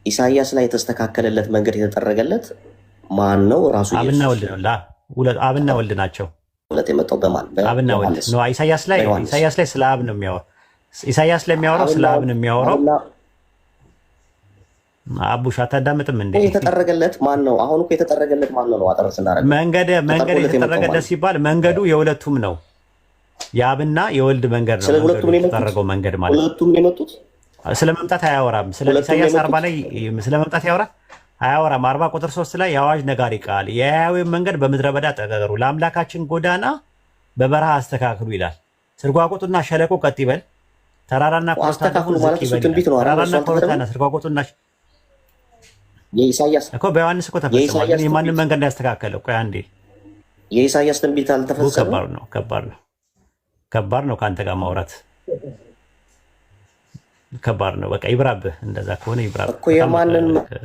D: ኢሳያስ ላይ የተስተካከለለት መንገድ የተጠረገለት ማን ነው? ራሱ
A: አብና ወልድ ነው። አብና ወልድ ናቸው።
D: የመጣው በማን?
A: አብና ወልድ ነው። ኢሳያስ ላይ ስለ አብ ነው የሚያወራው። ኢሳያስ ላይ የሚያወራው ስለ አብ ነው የሚያወራው። አቡሽ አታዳምጥም እንዴ?
D: የተጠረገለት ማን ነው? አሁን እኮ የተጠረገለት ማን ነው? አጠር ስናረግ
A: መንገድ የተጠረገለት ሲባል መንገዱ የሁለቱም ነው። የአብና የወልድ መንገድ ነው።
D: ሁለቱም
A: የተጠረገው መንገድ ማለት
D: ሁለቱም የመጡት
A: ስለ መምጣት አያወራም። ስለ ኢሳያስ 40 ላይ ስለ መምጣት አያወራም። 40 ቁጥር 3 ላይ የአዋጅ ነጋሪ ቃል የያዌን መንገድ በምድረ በዳ ጠረጉ፣ ለአምላካችን ጎዳና በበረሃ አስተካክሉ ይላል። ስርጓቁጡና ሸለቆ ቀጥ ይበል፣ ተራራና ኮረብታ ዝቅ ይበል። ተራራና ኮረብታና ስርጓቁጡና
D: የኢሳያስ
A: እኮ በዮሐንስ እኮ ተፈጽሟል። ግን የማንን መንገድ እንዳያስተካከለው? ቆይ አንዴ፣
D: የኢሳያስ ትንቢት አልተፈጸመም።
A: ከባድ ነው ከአንተ ጋር ማውራት ከባድ ነው። በቃ ይብራብህ። እንደዛ ከሆነ ይብራብህ
D: እኮ የማንን መንገድ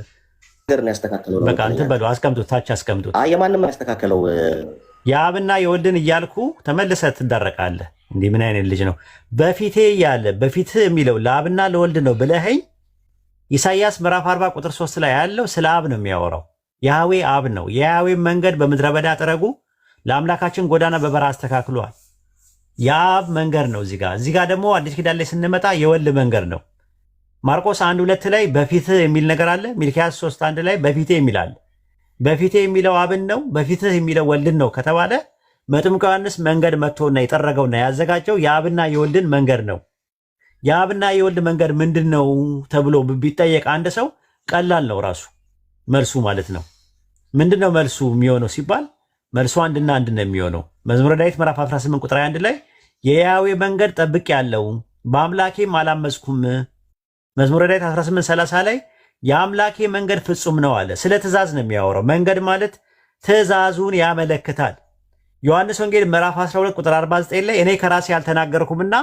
D: ነው ያስተካከለው?
A: በቃ እንትን በለው፣ አስቀምጡት፣ ታች አስቀምጡት።
D: የማንም ያስተካከለው
A: የአብና የወልድን እያልኩ ተመልሰህ ትዳረቃለህ። እንዲህ ምን አይነት ልጅ ነው? በፊቴ እያለ በፊትህ የሚለው ለአብና ለወልድ ነው ብለኸኝ፣ ኢሳይያስ ምዕራፍ 40 ቁጥር 3 ላይ ያለው ስለ አብ ነው የሚያወራው። ያህዌ አብ ነው። የያህዌን መንገድ በምድረ በዳ ጥረጉ፣ ለአምላካችን ጎዳና በበረሃ አስተካክሏል። የአብ መንገድ ነው። እዚህ ጋር ደግሞ አዲስ ኪዳን ላይ ስንመጣ የወልድ መንገድ ነው። ማርቆስ 1:2 ላይ በፊትህ የሚል ነገር አለ። ሚልክያስ 3:1 ላይ በፊትህ የሚል አለ። በፊትህ የሚለው አብን ነው፣ በፊትህ የሚለው ወልድን ነው ከተባለ መጥምቁ ዮሐንስ መንገድ መጥቶና የጠረገውና ያዘጋጀው የአብና የወልድን መንገድ ነው። የአብና የወልድ መንገድ ምንድን ነው ተብሎ ቢጠየቅ አንድ ሰው ቀላል ነው ራሱ መልሱ ማለት ነው። ምንድን ነው መልሱ የሚሆነው ሲባል መልሱ አንድና አንድ ነው የሚሆነው። መዝሙረ ዳዊት ምዕራፍ 18 ቁጥር 1 ላይ የያህዌ መንገድ ጠብቅ ያለው በአምላኬም አላመፅኩም። መዝሙረ ዳዊት 18:30 ላይ የአምላኬ መንገድ ፍጹም ነው አለ። ስለ ትእዛዝ ነው የሚያወራው። መንገድ ማለት ትእዛዙን ያመለክታል። ዮሐንስ ወንጌል ምዕራፍ 12 ቁጥር 49 ላይ እኔ ከራሴ ያልተናገርኩምና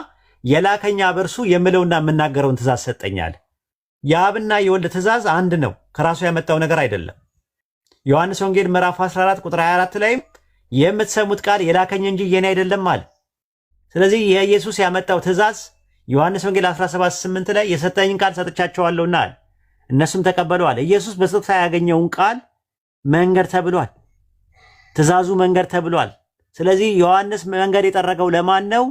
A: የላከኝ አብ እርሱ የምለውና የምናገረውን ትእዛዝ ሰጠኛል። የአብና የወልድ ትእዛዝ አንድ ነው፣ ከራሱ ያመጣው ነገር አይደለም። ዮሐንስ ወንጌል ምዕራፍ 14 ቁጥር 24 ላይም የምትሰሙት ቃል የላከኝ እንጂ የኔ አይደለም አለ። ስለዚህ የኢየሱስ ያመጣው ትእዛዝ ዮሐንስ ወንጌል 17:8 ላይ የሰጠኝን ቃል ሰጥቻቸዋለሁና አለ፣ እነሱም ተቀበለዋል። ኢየሱስ በስጦታ ያገኘውን ቃል መንገድ ተብሏል። ትእዛዙ መንገድ ተብሏል። ስለዚህ ዮሐንስ መንገድ የጠረገው ለማን ነው?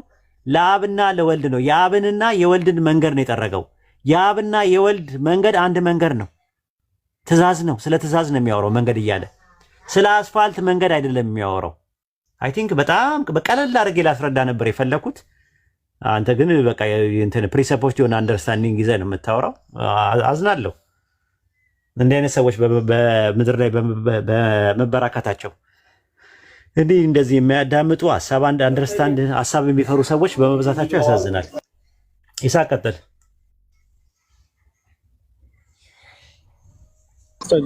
A: ለአብና ለወልድ ነው። የአብንና የወልድን መንገድ ነው የጠረገው። የአብና የወልድ መንገድ አንድ መንገድ ነው። ትእዛዝ ነው። ስለ ትእዛዝ ነው የሚያወራው መንገድ እያለ፣ ስለ አስፋልት መንገድ አይደለም የሚያወራው። አይ ቲንክ በጣም በቀለል አድርጌ ላስረዳ ነበር የፈለኩት። አንተ ግን በቃ እንትን ፕሪሰፖስት የሆነ አንደርስታንዲንግ ይዘህ ነው የምታወራው። አዝናለሁ እንዲህ አይነት ሰዎች በምድር ላይ በመበራከታቸው። እንዲህ እንደዚህ የሚያዳምጡ ሀሳብ አንደርስታንድ ሀሳብ የሚፈሩ ሰዎች በመብዛታቸው ያሳዝናል። ይስሐቅ ቀጥል።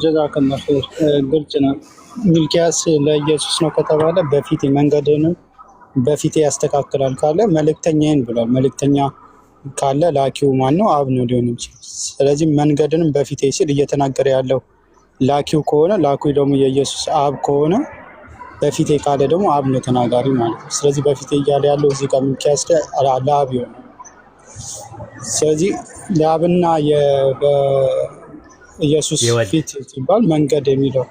C: ጀዛከላ ኸይር። ግልጽ ነው። ሚልኪያስ ለኢየሱስ ነው ከተባለ በፊቴ መንገድንም በፊቴ ያስተካክላል ካለ መልእክተኛዬን ብሏል። መልእክተኛ ካለ ላኪው ማን ነው? አብ ነው ሊሆን ይችላል። ስለዚህ መንገድንም በፊቴ ሲል እየተናገረ ያለው ላኪው ከሆነ ላኪው ደግሞ የኢየሱስ አብ ከሆነ በፊቴ ካለ ደግሞ አብ ነው ተናጋሪ ማለት ነው። ስለዚህ በፊቴ እያለ ያለው እዚህ ጋር ሚልኪያስ ለአብ ይሆናል። ስለዚህ ለአብና ኢየሱስ ፊት ሲባል መንገድ የሚለው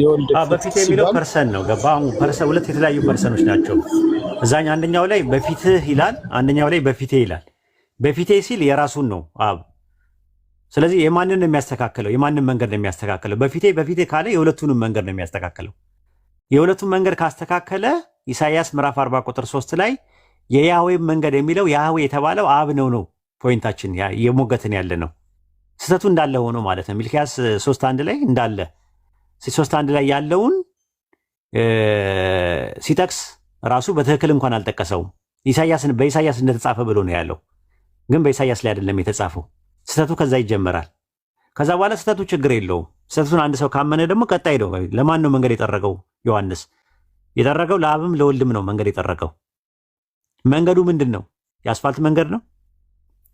C: የወልድ
A: በፊት የሚለው ፐርሰን ነው። ገባ? ፐርሰን ሁለት የተለያዩ ፐርሰኖች ናቸው። እዛኛ አንደኛው ላይ በፊትህ ይላል፣ አንደኛው ላይ በፊቴ ይላል። በፊቴ ሲል የራሱን ነው አብ። ስለዚህ የማንን ነው የሚያስተካክለው? የማንን መንገድ ነው የሚያስተካክለው? በፊቴ ካለ የሁለቱንም መንገድ ነው የሚያስተካክለው። የሁለቱን መንገድ ካስተካከለ ኢሳይያስ ምዕራፍ 40 ቁጥር 3 ላይ የያህዌ መንገድ የሚለው ያህዌ የተባለው አብ ነው ፖይንታችን የሞገትን ያለ ነው። ስህተቱ እንዳለ ሆኖ ማለት ነው። ሚልክያስ 3:1 ላይ እንዳለ 3:1 ላይ ያለውን ሲጠቅስ ራሱ በትክክል እንኳን አልጠቀሰውም። በኢሳይያስ እንደተጻፈ ብሎ ነው ያለው፣ ግን በኢሳይያስ ላይ አይደለም የተጻፈው። ስህተቱ ከዛ ይጀመራል። ከዛ በኋላ ስህተቱ ችግር የለውም። ስህተቱን አንድ ሰው ካመነ ደግሞ ቀጣይ ነው። ለማን ነው መንገድ የጠረገው? ዮሐንስ የጠረገው ለአብም ለወልድም ነው መንገድ የጠረገው። መንገዱ ምንድን ነው? የአስፋልት መንገድ ነው?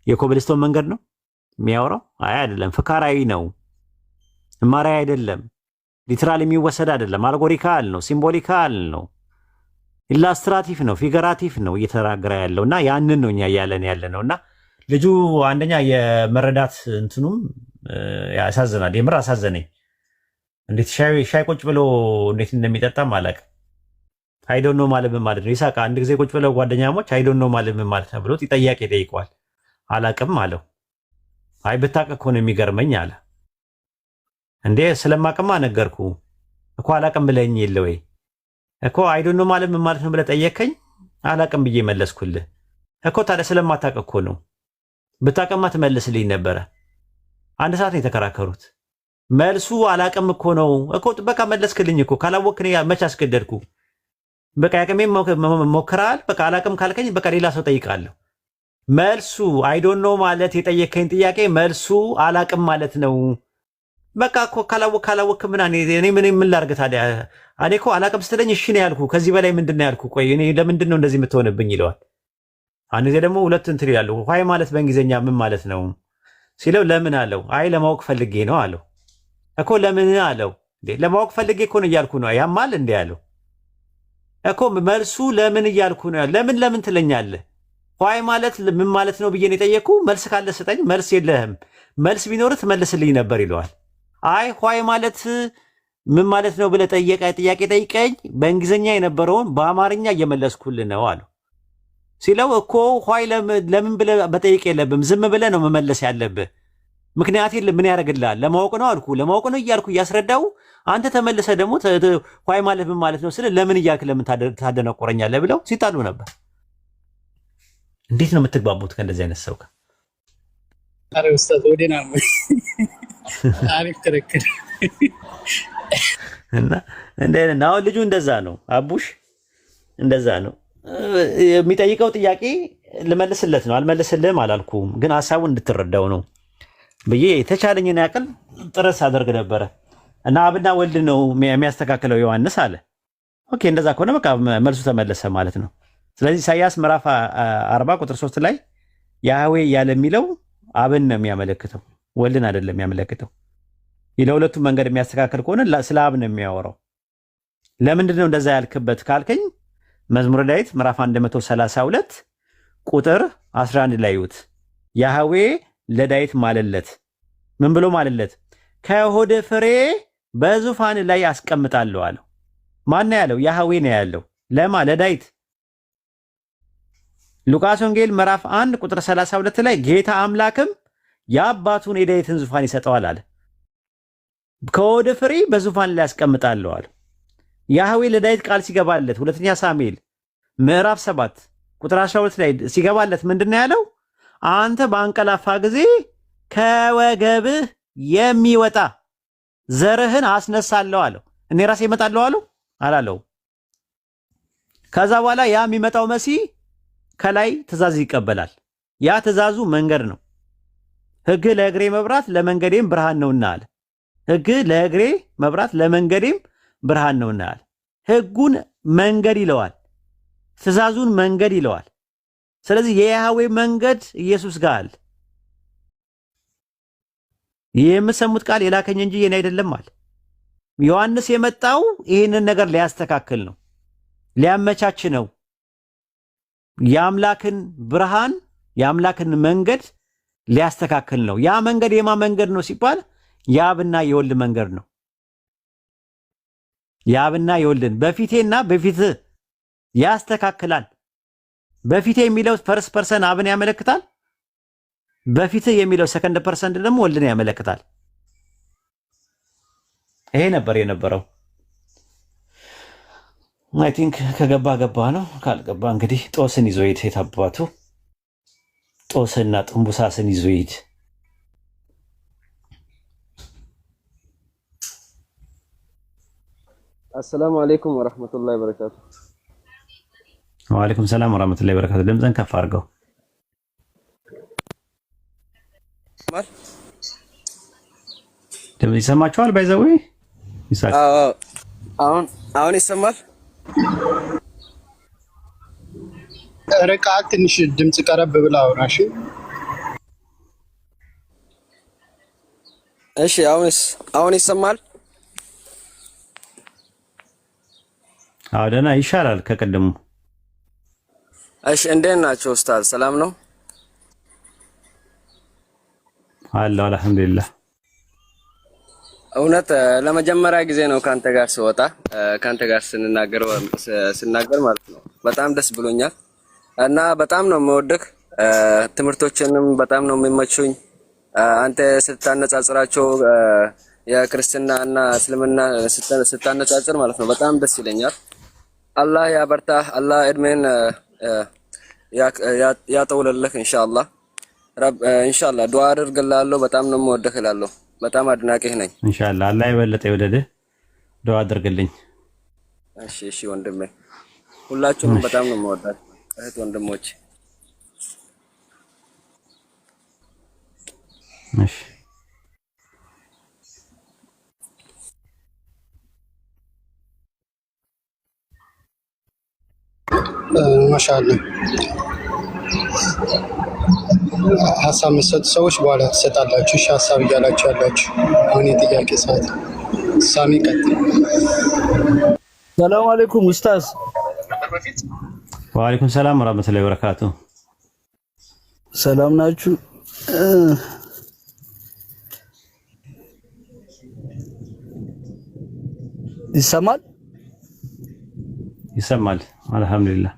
A: የኮብልስቶን መንገድ ነው የሚያወራው? አይ አይደለም። ፍካራዊ ነው፣ እማራዊ አይደለም፣ ሊትራል የሚወሰድ አይደለም። አልጎሪካል ነው፣ ሲምቦሊካል ነው፣ ኢላስትራቲቭ ነው፣ ፊገራቲቭ ነው እየተናገረ ያለው እና ያንን ነው እኛ እያለን ያለ ነው። እና ልጁ አንደኛ የመረዳት እንትኑም ያሳዝናል። የምር አሳዘነኝ። እንዴት ሻይ ቁጭ ብሎ እንዴት እንደሚጠጣም አላውቅም። አይዶን ነው ማለት ምን ማለት ነው? ይሳቅ አንድ ጊዜ ቁጭ ብለው ጓደኛሞች አይዶን ነው ማለት ምን ማለት ነው ብሎ ጥያቄ ጠይቀዋል። አላቅም አለው። አይ ብታውቅ እኮ ነው የሚገርመኝ አለ። እንዴ ስለማቅማ ነገርኩ እኮ አላቅም ብለኝ የለ ወይ እኮ አይዶን ነው ማለት ምን ማለት ነው ብለህ ጠየቀኝ። አላቅም ብዬ መለስኩልህ እኮ። ታዲያ ስለማታውቅ እኮ ነው። ብታውቅማ ትመልስልኝ ነበረ። አንድ ሰዓት ነው የተከራከሩት። መልሱ አላቅም እኮ ነው እኮ። በቃ መለስክልኝ እኮ። ካላወቅን መች አስገደድኩ? በቃ ያቅሜ ሞክረሃል። በቃ አላቅም ካልከኝ በቃ ሌላ ሰው ጠይቃለሁ። መልሱ አይዶን ነው ማለት የጠየከኝ ጥያቄ መልሱ አላቅም ማለት ነው። በቃ እኮ ካላወቅ ምን ምን ላድርግ ታዲያ? እኔ እኮ አላቅም ስትለኝ እሺ ነው ያልኩ። ከዚህ በላይ ምንድን ነው ያልኩ? ቆይ እኔ ለምንድን ነው እንደዚህ የምትሆንብኝ ይለዋል። አንድ ጊዜ ደግሞ ሁለት እንትን ይላሉ። ዋይ ማለት በእንግሊዝኛ ምን ማለት ነው ሲለው ለምን አለው። አይ ለማወቅ ፈልጌ ነው አለው። እኮ ለምን አለው። ለማወቅ ፈልጌ እኮ ነው እያልኩ ነው። ያማል እንዴ አለው። እኮ መልሱ ለምን እያልኩ ነው። ለምን ትለኛለህ? ዋይ ማለት ምን ማለት ነው ብዬ ነው የጠየኩ። መልስ ካለ ስጠኝ። መልስ የለህም። መልስ ቢኖርህ ትመልስልኝ ነበር ይለዋል። አይ ዋይ ማለት ምን ማለት ነው ብለህ ጥያቄ ጠይቀኝ፣ በእንግሊዝኛ የነበረውን በአማርኛ እየመለስኩልህ ነው አለው። ሲለው እኮ ዋይ ለምን ብለህ መጠየቅ የለብም፣ ዝም ብለህ ነው መመለስ ያለብህ። ምክንያት ምን ያደርግልሃል? ለማወቅ ነው አልኩ። ለማወቅ ነው እያልኩ እያስረዳው አንተ ተመልሰህ ደግሞ ዋይ ማለት ምን ማለት ነው ስለ ለምን እያልክ ለምን ታደነቆረኛለህ ብለው ሲጣሉ ነበር። እንዴት ነው የምትግባቡት ከእንደዚህ አይነት ሰው ጋር?
C: አረ ኡስታዝ ወዲና አሪፍ ክርክር
A: እና አሁን ልጁ እንደዛ ነው። አቡሽ እንደዛ ነው የሚጠይቀው ጥያቄ ልመልስለት ነው። አልመልስልህም አላልኩም፣ ግን ሀሳቡን እንድትረዳው ነው ብዬ የተቻለኝን ያክል ጥረት አደርግ ነበረ። እና አብና ወልድ ነው የሚያስተካክለው ዮሐንስ አለ። ኦኬ እንደዛ ከሆነ በቃ መልሱ ተመለሰ ማለት ነው። ስለዚህ ኢሳይያስ ምዕራፍ 40 ቁጥር 3 ላይ ያህዌ እያለ የሚለው አብን ነው የሚያመለክተው፣ ወልድን አይደለም የሚያመለክተው። ለሁለቱም መንገድ የሚያስተካክል ከሆነ ስለ አብ ነው የሚያወራው። ለምንድን ነው እንደዛ ያልክበት ካልከኝ መዝሙረ ዳዊት ምዕራፍ 132 ቁጥር 11 ላይ ይዩት። ያህዌ ለዳዊት ማለለት። ምን ብሎ ማለለት? ከሆድ ፍሬ በዙፋን ላይ አስቀምጣለሁ አለው። ማን ነው ያለው? ያህዌ ነው ያለው። ለማ? ለዳዊት። ሉቃስ ወንጌል ምዕራፍ 1 ቁጥር 32 ላይ ጌታ አምላክም የአባቱን የዳዊትን ዙፋን ይሰጠዋል አለ። ከሆድ ፍሬ በዙፋን ላይ አስቀምጣለሁ አለ። ያህዌ ለዳዊት ቃል ሲገባለት ሁለተኛ ሳሙኤል ምዕራፍ 7 ቁጥር 12 ላይ ሲገባለት ምንድን ነው ያለው? አንተ በአንቀላፋ ጊዜ ከወገብህ የሚወጣ ዘርህን አስነሳለሁ አለው። እኔ ራሴ እመጣለሁ አለው አላለው። ከዛ በኋላ ያ የሚመጣው መሲህ ከላይ ትእዛዝ ይቀበላል። ያ ትእዛዙ መንገድ ነው። ሕግ ለእግሬ መብራት ለመንገዴም ብርሃን ነውና አለ። ሕግ ለእግሬ መብራት ለመንገዴም ብርሃን ነውና አለ። ሕጉን መንገድ ይለዋል፣ ትእዛዙን መንገድ ይለዋል። ስለዚህ የያህዌ መንገድ ኢየሱስ ጋር አለ። ይህ የምትሰሙት ቃል የላከኝ እንጂ የኔ አይደለም አለ። ዮሐንስ የመጣው ይህንን ነገር ሊያስተካክል ነው፣ ሊያመቻች ነው። የአምላክን ብርሃን የአምላክን መንገድ ሊያስተካክል ነው። ያ መንገድ የማ መንገድ ነው ሲባል የአብና የወልድ መንገድ ነው። የአብና የወልድን በፊቴና በፊትህ ያስተካክላል። በፊቴ የሚለው ፈርስት ፐርሰን አብን ያመለክታል። በፊትህ የሚለው ሰከንድ ፐርሰን ደግሞ ወልድን ያመለክታል። ይሄ ነበር የነበረው። አይ ቲንክ ከገባ ገባ ነው፣ ካልገባ እንግዲህ ጦስን ይዞ ሂድ። የታባቱ ጦስና ጥንቡሳስን ይዞ ሂድ።
E: አሰላሙ አለይኩም ወራህመቱላሂ ወበረካቱ።
A: ወአለይኩም ሰላም ወራህመቱላሂ ወበረካቱ። ድምፅን ከፍ አድርገው። ይሰማችኋል? ባይዘው ይሳቅ
E: አሁን ይሰማል?
C: ርቃ ትንሽ ድምጽ ቀረብ ብላ አውራሽ።
E: እሺ አሁን ይሰማል?
A: ደህና ይሻላል ከቀደሙ።
E: እሺ እንዴት ናቸው ኡስታዝ? ሰላም ነው
A: አለ አልሐምዱሊላህ።
E: እውነት ለመጀመሪያ ጊዜ ነው ካንተ ጋር ስወጣ ካንተ ጋር ስናገር ማለት ነው። በጣም ደስ ብሎኛል እና በጣም ነው የምወድህ። ትምህርቶችንም በጣም ነው የሚመቹኝ። አንተ ስታነጻጽራቸው የክርስትና እና እስልምና ስታነጻጽር ማለት ነው በጣም ደስ ይለኛል። አላህ ያበርታህ፣ አላህ እድሜን ያጠውልልህ ኢንሻአላህ። ኢንሻአላህ ዱዓ አድርግልሃለሁ። በጣም ነው የምወድህ እላለሁ። በጣም አድናቂህ ነኝ።
A: ኢንሻአላህ አላህ የበለጠ ይወደድህ። ዱዓ አድርግልኝ።
E: እሺ ወንድሜ፣ ሁላችሁም በጣም ነው የምወዳችሁ እህት ወንድሞች።
A: እሺ
C: ማሻአላህ። ሀሳብ መስጠት ሰዎች በኋላ ትሰጣላችሁ። እሺ ሀሳብ እያላችሁ ያላችሁ አሁን የጥያቄ ሰዓት። ሳሚ ቀጥል።
F: ሰላም አለይኩም ኡስታዝ።
A: ወአለይኩም ሰላም ወራህመቱላሂ ወበረካቱ።
F: ሰላም ናችሁ?
A: ይሰማል አልሐምዱሊላህ።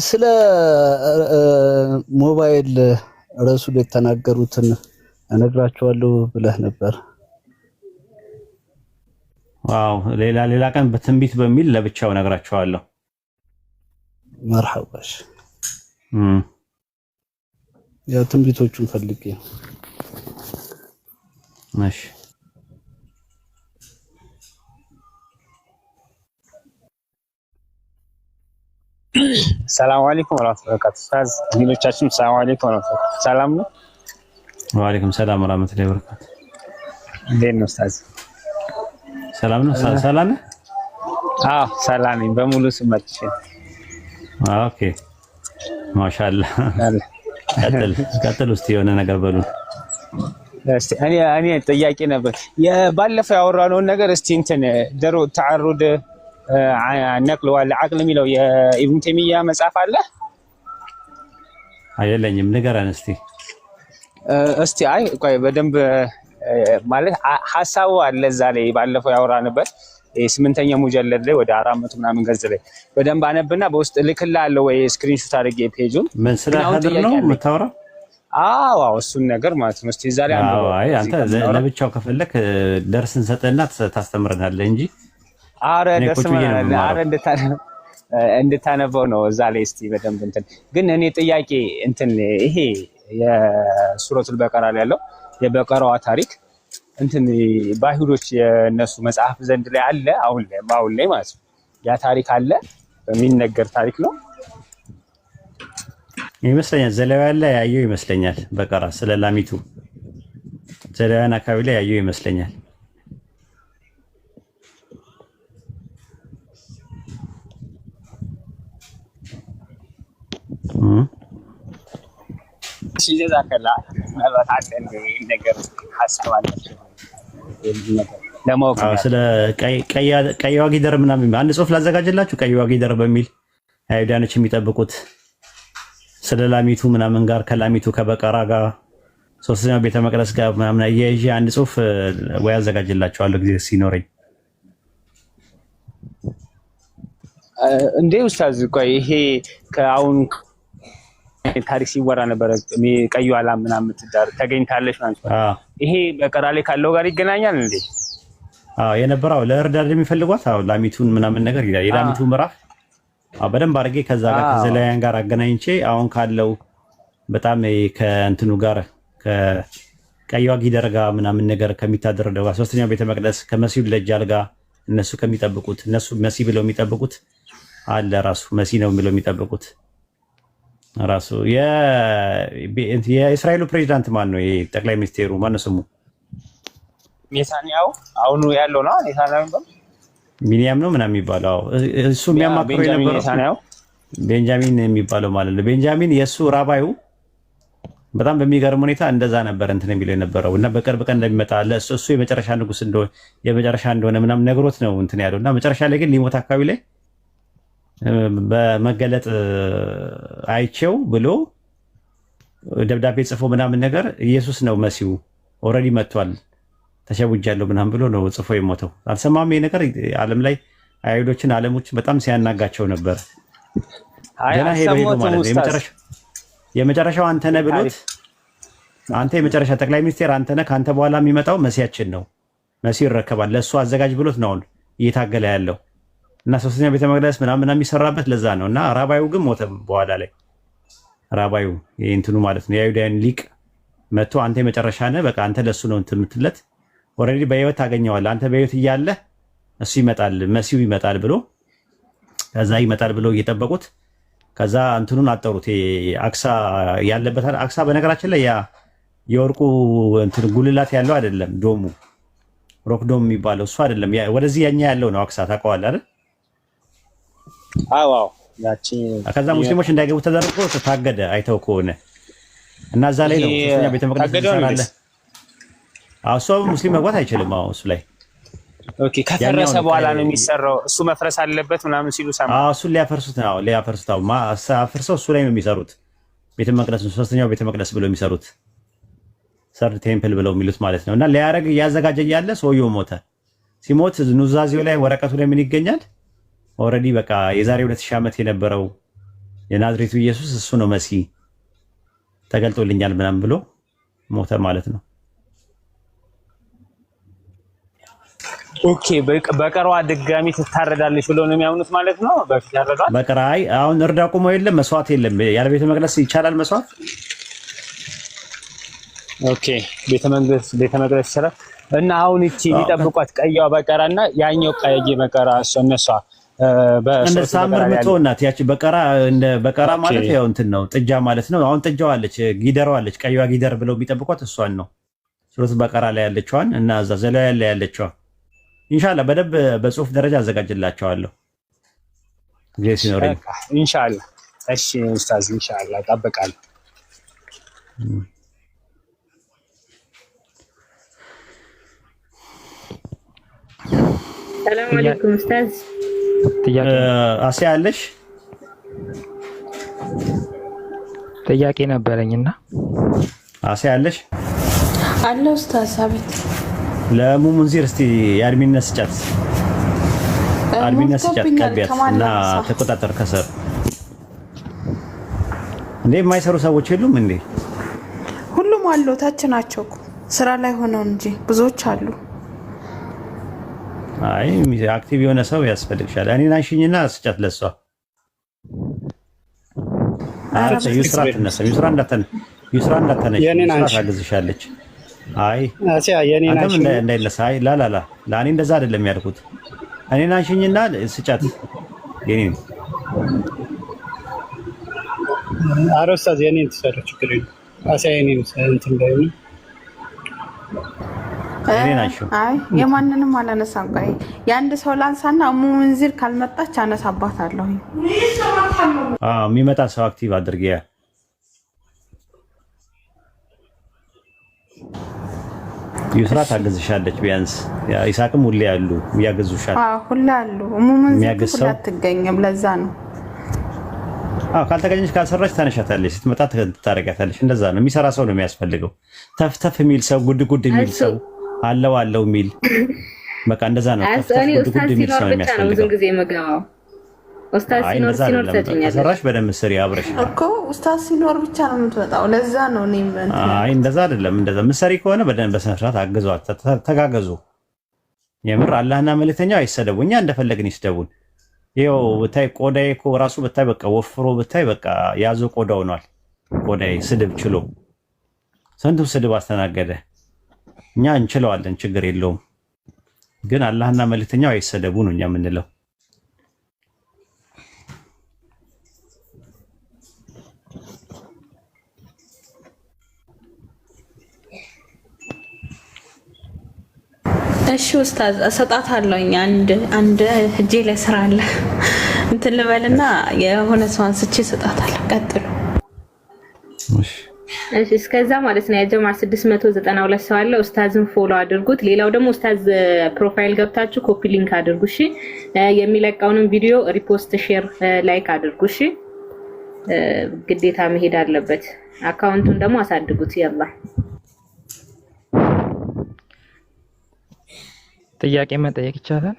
F: ስለ ሞባይል ረሱል የተናገሩትን እነግራቸዋለሁ ብለህ ነበር።
A: ዋው ሌላ ቀን በትንቢት በሚል ለብቻው እነግራቸዋለሁ።
F: መርሐባሽ። ያው ትንቢቶቹን ፈልጌ ነው።
A: ማሽ
G: ሰላም አለይኩም ወራህመቱላሂ ወበረካቱ። ኡስታዝ ሌሎቻችሁም ሰላም አለይኩም ወራህመቱላሂ። ሰላም ነው?
A: ወአለይኩም ሰላም ወራህመቱላሂ ወበረካቱ።
G: እንዴት ነው ኡስታዝ?
A: ሰላም ነው? ሰላም ነው?
G: አዎ ሰላም ነኝ። በሙሉ ስመጥሽ።
A: ኦኬ ማሻአላህ። ቀጥል እስቲ የሆነ ነገር በሉ።
G: እስቲ እኔ ጥያቄ ነበር የባለፈው ያወራነውን ነገር እስቲ እንትን ደሮ ተዓሩድ ነቅል ወል አቅል የሚለው የኢብኑ ተይሚያ መጽሐፍ አለ?
A: አይለኝም፣ ንገረን እስቲ። አይ ቆይ በደንብ ማለት ሐሳቡ አለ እዛ ላይ ባለፈው ያወራንበት የስምንተኛ ሙጀለድ ላይ ወደ 400 ምናምን ገጽ ላይ በደንብ አነብና በውስጥ ልክልሃለሁ ወይ ስክሪንሾት አድርጌ ፔጁን። ምን ስለ ሀድር ነው የምታወራው?
G: አዎ እሱን ነገር ማለት ነው። እስቲ ዛሬ
A: አይ አንተ ለብቻው ከፈለክ ደርስን ሰጠና ታስተምረናለህ እንጂ
G: አረ ደርስመናል። አረ እንድታነበው ነው እዛ ላይ እስቲ በደንብ እንትን። ግን እኔ ጥያቄ እንትን ይሄ የሱረቱል በቀራ ላይ ያለው የበቀራዋ ታሪክ እንትን በአይሁዶች የነሱ መጽሐፍ ዘንድ ላይ አለ አሁን ላይ ማለት ነው። ያ ታሪክ አለ የሚነገር ታሪክ ነው
A: ይመስለኛል። ዘሌዋውያን ላይ ያየው ይመስለኛል። በቀራ ስለ ላሚቱ ዘሌዋውያን አካባቢ ላይ ያየው ይመስለኛል።
G: ሲጀዛከላ ማለት አለ ነገር ሐሳብ አለ ለማወቅ
A: ስለ ቀይ ዋጊደር ምናምን አንድ ጽሑፍ ላዘጋጅላችሁ። ቀይ ዋጊደር በሚል አይሁዳኖች የሚጠብቁት ስለ ላሚቱ ምናምን ጋር ከላሚቱ ከበቀራ ጋር ሶስተኛው ቤተ መቅደስ ጋር ምናምን አያይዤ አንድ ጽሑፍ ወይ አዘጋጅላችኋለሁ ጊዜ ሲኖረኝ።
G: እንዴ ኡስታዝ ቆይ ይሄ ከአሁን ታሪክ ሲወራ ነበር ቀዩ አላም ምናምን ትዳር ተገኝታለች ማለት ነው። ይሄ በቀራ ላይ ካለው ጋር ይገናኛል እንዴ?
A: የነበረው ለእርዳታ የሚፈልጓት ላሚቱን ምናምን ነገር ይላል። የላሚቱ ምዕራፍ በደንብ አድርጌ ከዛ ጋር ከዘሌዋውያን ጋር አገናኝቼ አሁን ካለው በጣም ከእንትኑ ጋር ከቀይዋ ጊደር ጋር ምናምን ነገር ከሚታደረው ጋር ሶስተኛው ቤተ መቅደስ ከመሲሁ ደጃል ጋር እነሱ ከሚጠብቁት እነሱ መሲ ብለው የሚጠብቁት አለ ራሱ መሲ ነው ብለው የሚጠብቁት ራሱ የእስራኤሉ ፕሬዚዳንት ማን ነው? ጠቅላይ ሚኒስቴሩ ማን ነው ስሙ?
G: ኔታንያሁ አሁኑ ያለው ነው። ኔታንያሁ ነው
A: ቢንያም ነው ምናምን የሚባለው እሱ የሚያማክረው የነበረው ቤንጃሚን የሚባለው ማለት ነው። ቤንጃሚን የእሱ ራባዩ በጣም በሚገርም ሁኔታ እንደዛ ነበር እንትን የሚለው የነበረው እና በቅርብ ቀን እንደሚመጣ እሱ የመጨረሻ ንጉስ እንደሆነ ምናምን ነግሮት ነው እንትን ያለው እና መጨረሻ ላይ ግን ሊሞት አካባቢ ላይ በመገለጥ አይቼው ብሎ ደብዳቤ ጽፎ ምናምን ነገር ኢየሱስ ነው መሲሁ ኦልሬዲ መጥቷል ተሸውጃለሁ ምናምን ብሎ ነው ጽፎ የሞተው። አልሰማም ይሄ ነገር ዓለም ላይ አይሁዶችን ዓለሞችን በጣም ሲያናጋቸው ነበር። ገና ሄዶ ማለት የመጨረሻው አንተ ነህ ብሎት አንተ የመጨረሻ ጠቅላይ ሚኒስቴር አንተ ነህ፣ ከአንተ በኋላ የሚመጣው መሲያችን ነው፣ መሲሁ ይረከባል፣ ለእሱ አዘጋጅ ብሎት ነው እየታገለ ያለው እና ሶስተኛ ቤተ መቅደስ ምናምን የሚሰራበት ለዛ ነው። እና ራባዩ ግን ሞተ በኋላ ላይ ራባዩ እንትኑ ማለት ነው የአይሁዳውያን ሊቅ መጥቶ አንተ የመጨረሻ ነህ፣ በቃ አንተ ለሱ ነው እንትን የምትለት ኦልሬዲ በህይወት ታገኘዋለህ፣ አንተ በህይወት እያለህ እሱ ይመጣል መሲሁ ይመጣል ብሎ ከዛ ይመጣል ብሎ እየጠበቁት ከዛ እንትኑን አጠሩት። አክሳ ያለበት አክሳ በነገራችን ላይ ያ የወርቁ እንትን ጉልላት ያለው አይደለም፣ ዶሙ ሮክ ዶም የሚባለው እሱ አይደለም፣ ወደዚህ ያኛ ያለው ነው። አክሳ ታውቀዋለህ አይደል?
G: አዎ ያቺ
A: ከዛ ሙስሊሞች እንዳይገቡ ተደርጎ ታገደ አይተው ከሆነ እና እዛ ላይ ነው ሶስተኛ ቤተ መቅደስ ይሰራል። እሱ ሙስሊም መግባት አይችልም። እሱ ላይ
G: ኦኬ ከፈረሰ በኋላ ነው የሚሰራው። እሱ መፍረስ አለበት ምናምን ሲሉ ሰማ።
A: እሱን ሊያፈርሱት አፍርሰው እሱ ላይ ነው የሚሰሩት ቤተ መቅደስ፣ ሶስተኛው ቤተ መቅደስ ብለው የሚሰሩት ሰርድ ቴምፕል ብለው የሚሉት ማለት ነው። እና ሊያረግ እያዘጋጀ እያለ ሰውየው ሞተ። ሲሞት ኑዛዜው ላይ ወረቀቱ ላይ ምን ይገኛል? ኦልሬዲ በቃ የዛሬ 2000 ዓመት የነበረው የናዝሬቱ ኢየሱስ እሱ ነው መሲህ ተገልጦልኛል ምናምን ብሎ ሞተ ማለት ነው።
G: ኦኬ በቀሯ ድጋሚ ትታረዳለች ብለው ነው የሚያምኑት ማለት ነው። በፊት ያረዳል
A: በቀራ አሁን እርዳ ቁሞ የለም መስዋዕት የለም። ያለ ቤተ መቅደስ ይቻላል መስዋዕት።
G: ኦኬ ቤተ መቅደስ ይቻላል። እና አሁን እቺ ሊጠብቋት ቀይዋ በቀራና ያኛው ቀይ በቀራ እነሷ
A: ሳምር ምትሆናት ያቺ በቀራ እንደ በቀራ ማለት ያው እንትን ነው ጥጃ ማለት ነው። አሁን ጥጃዋ አለች ጊደሯ አለች ቀይዋ ጊደር ብለው የሚጠብቋት እሷን ነው። ሱረት በቀራ ላይ ያለችዋን እና እዛ ዘሌዋውያን ላይ ያለችዋ ኢንሻአላህ በደንብ በጽሁፍ ደረጃ አዘጋጅላቸዋለሁ ጊዜ ሲኖረኝ
G: ኢንሻአላህ። እሺ ኡስታዝ ኢንሻአላህ እጠብቃለሁ።
H: ሰላም አለይኩም ኡስታዝ።
A: አሲያ አለሽ?
I: ጥያቄ ነበረኝና
A: አሲያ አለሽ?
H: አለ ኡስታዝ። አቤት።
A: ለሙሙንዚር እስቲ የአድሚነት ስጫት ቀቢያት እና ተቆጣጠር ከሰር እንዴ የማይሰሩ ሰዎች የሉም እንዴ?
H: ሁሉም አሉ። ታች ናቸው እኮ ስራ ላይ ሆነው እንጂ ብዙዎች አሉ።
A: አይ አክቲቭ የሆነ ሰው ያስፈልግሻል። እኔን አንሺኝና ስጫት ለሷ። አረፈ ዩስራ ተነሳ። ዩስራ እንዳተነሽ ዩስራ ታግዝሻለች። አይ
C: አሲያ የኔን አንቺ
A: እንዳይነሳ። አይ ላላላ ለኔ እንደዛ አይደለም ያልኩት። እኔን አንሺኝና ስጫት የኔን
C: አረሳዝ የኔን ተሰራ ችግር የለም። አሲያ የኔን እንትን እንዳይሆን
A: እኔን አንሺው።
H: አይ የማንንም አላነሳም። ቆይ የአንድ ሰው ላንሳና ሙሙንዚር ካልመጣች አነሳባታለሁ።
A: የሚመጣ ሰው አክቲቭ አድርጊያ። ዩስራ ታግዝሻለች ቢያንስ። ኢሳቅም ሁሌ ያሉ ያግዙሻል።
H: ሁሌ አሉ። ሙሙንዚር ሁሌ አትገኝም። ለዛ ነው
A: ካልተገኘች ካልሰራች ታነሻታለች፣ ስትመጣ ታረጋታለች። እንደዛ ነው የሚሰራ ሰው ነው የሚያስፈልገው። ተፍተፍ የሚል ሰው ጉድ የሚል ሰው አለው የሚል በቃ እንደዛ ነው። ተፍተፍ ጉድ የሚል ሰው ነው የሚያስፈልገው።
H: ብዙ ጊዜ መገባው ኡስታዝ ሲኖር ተጨኛለሽ።
A: ሰራሽ በደንብ ስሪ አብረሽ
H: እኮ ኡስታዝ ሲኖር ብቻ ነው የምትወጣው። ለዛ ነው እኔም
A: አይ እንደዛ አይደለም። እንደዛ ምሳሪ ከሆነ በደንብ በስነ ስርዓት አግዟት፣ ተጋገዙ። የምር አላህና መልእክተኛው አይሰደቡ። እኛ እንደፈለግን ይስደቡን። ይኸው ብታይ ቆዳዬ እኮ ራሱ ብታይ በቃ ወፍሮ ብታይ በቃ ያዞ ቆዳ ሆኗል። ቆዳዬ ስድብ ችሎ ስንቱ ስድብ አስተናገደ። እኛ እንችለዋለን፣ ችግር የለውም። ግን አላህና መልእክተኛው አይሰደቡ ነው እኛ የምንለው።
H: እሺ ኡስታዝ እሰጣታለሁኝ። አንድ እጄ ላይ ስራ አለ እንትን ልበልና የሆነ ሰው አንስቼ እሰጣታለሁ። ቀጥሉ።
A: እሺ
J: እስከዛ ማለት ነው የጀማ 692 ሰው አለ። ኡስታዝን ፎሎ አድርጉት። ሌላው ደግሞ ኡስታዝ ፕሮፋይል ገብታችሁ ኮፒ ሊንክ አድርጉ። እሺ የሚለቀውንም ቪዲዮ ሪፖስት፣ ሼር፣ ላይክ አድርጉ። እሺ ግዴታ መሄድ አለበት። አካውንቱን ደግሞ አሳድጉት። ያላ
I: ጥያቄ መጠየቅ ይቻላል?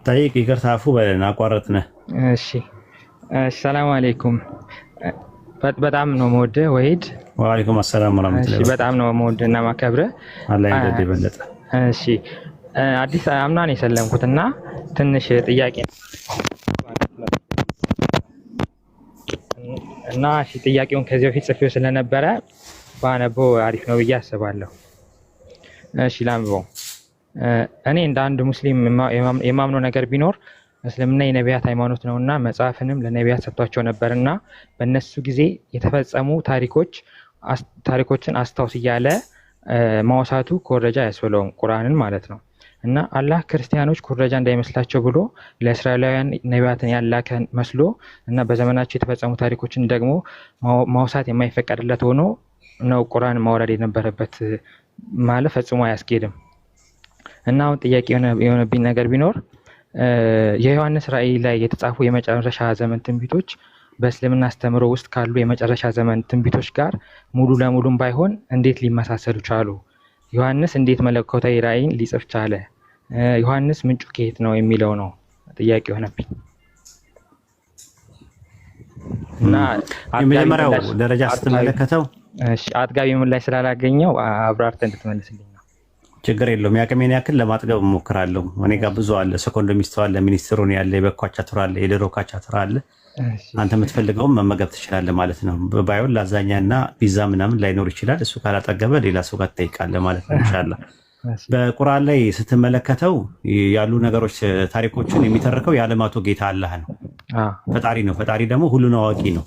A: ጠይቅ። ይቅርታ አፉ በለን አቋረጥነ።
I: እሺ ሰላም አለይኩም። በጣም ነው የምወድህ ወሂድ።
A: ወአለይኩም አሰላም ወራህመቱላሂ።
I: እሺ በጣም ነው የምወድህ እና ማከብርህ።
A: አላህ ይወደድ ይበለጠ።
I: እሺ አዲስ አምና ነው የሰለምኩትና ትንሽ ጥያቄ እና እሺ ጥያቄውን ከዚህ በፊት ጽፌው ስለነበረ ባነበው አሪፍ ነው ብዬ አስባለሁ። እሺ ላምበው። እኔ እንደ አንድ ሙስሊም የማምነው ነገር ቢኖር እስልምና የነቢያት ሃይማኖት ነውና መጽሐፍንም ለነቢያት ሰጥቷቸው ነበርና በእነሱ ጊዜ የተፈጸሙ ታሪኮችን አስታውስ እያለ ማውሳቱ ኮረጃ አያስብለውም፣ ቁርአንን ማለት ነው። እና አላህ ክርስቲያኖች ኮረጃ እንዳይመስላቸው ብሎ ለእስራኤላውያን ነቢያትን ያላከ መስሎ እና በዘመናቸው የተፈጸሙ ታሪኮችን ደግሞ ማውሳት የማይፈቀድለት ሆኖ ነው ቁርአን ማውረድ የነበረበት ማለት ፈጽሞ አያስኬድም። እና አሁን ጥያቄ የሆነብኝ ነገር ቢኖር የዮሐንስ ራእይ ላይ የተጻፉ የመጨረሻ ዘመን ትንቢቶች በእስልምና አስተምሮ ውስጥ ካሉ የመጨረሻ ዘመን ትንቢቶች ጋር ሙሉ ለሙሉም ባይሆን እንዴት ሊመሳሰሉ ቻሉ? ዮሐንስ እንዴት መለኮታዊ ራእይን ሊጽፍ ቻለ? ዮሐንስ ምንጩ ከየት ነው የሚለው ነው ጥያቄ የሆነብኝ። እና
A: የመጀመሪያው ደረጃ ስትመለከተው
I: አጥጋቢ ምላሽ ስላላገኘው አብራርተህ እንድትመልስልኝ ነው።
A: ችግር የለውም። ያቅሜን ያክል ለማጥገብ እሞክራለሁ። እኔ ጋር ብዙ አለ። ሰኮንዶ ሚስቱ አለ፣ ሚኒስትሩን ያለ፣ የበኳቻ ቱራ አለ፣ የድሮ ካቻ ቱራ አለ። አንተ የምትፈልገውም መመገብ ትችላለህ ማለት ነው። ባይሆን ላዛኛ እና ፒዛ ምናምን ላይኖር ይችላል። እሱ ካላጠገበ ሌላ ሰው ጋር ትጠይቃለህ ማለት ነው። ኢንሻአላህ በቁርአን ላይ ስትመለከተው ያሉ ነገሮች ታሪኮችን የሚተርከው የዓለማቱ ጌታ አላህ ነው፣ ፈጣሪ ነው። ፈጣሪ ደግሞ ሁሉን አዋቂ ነው።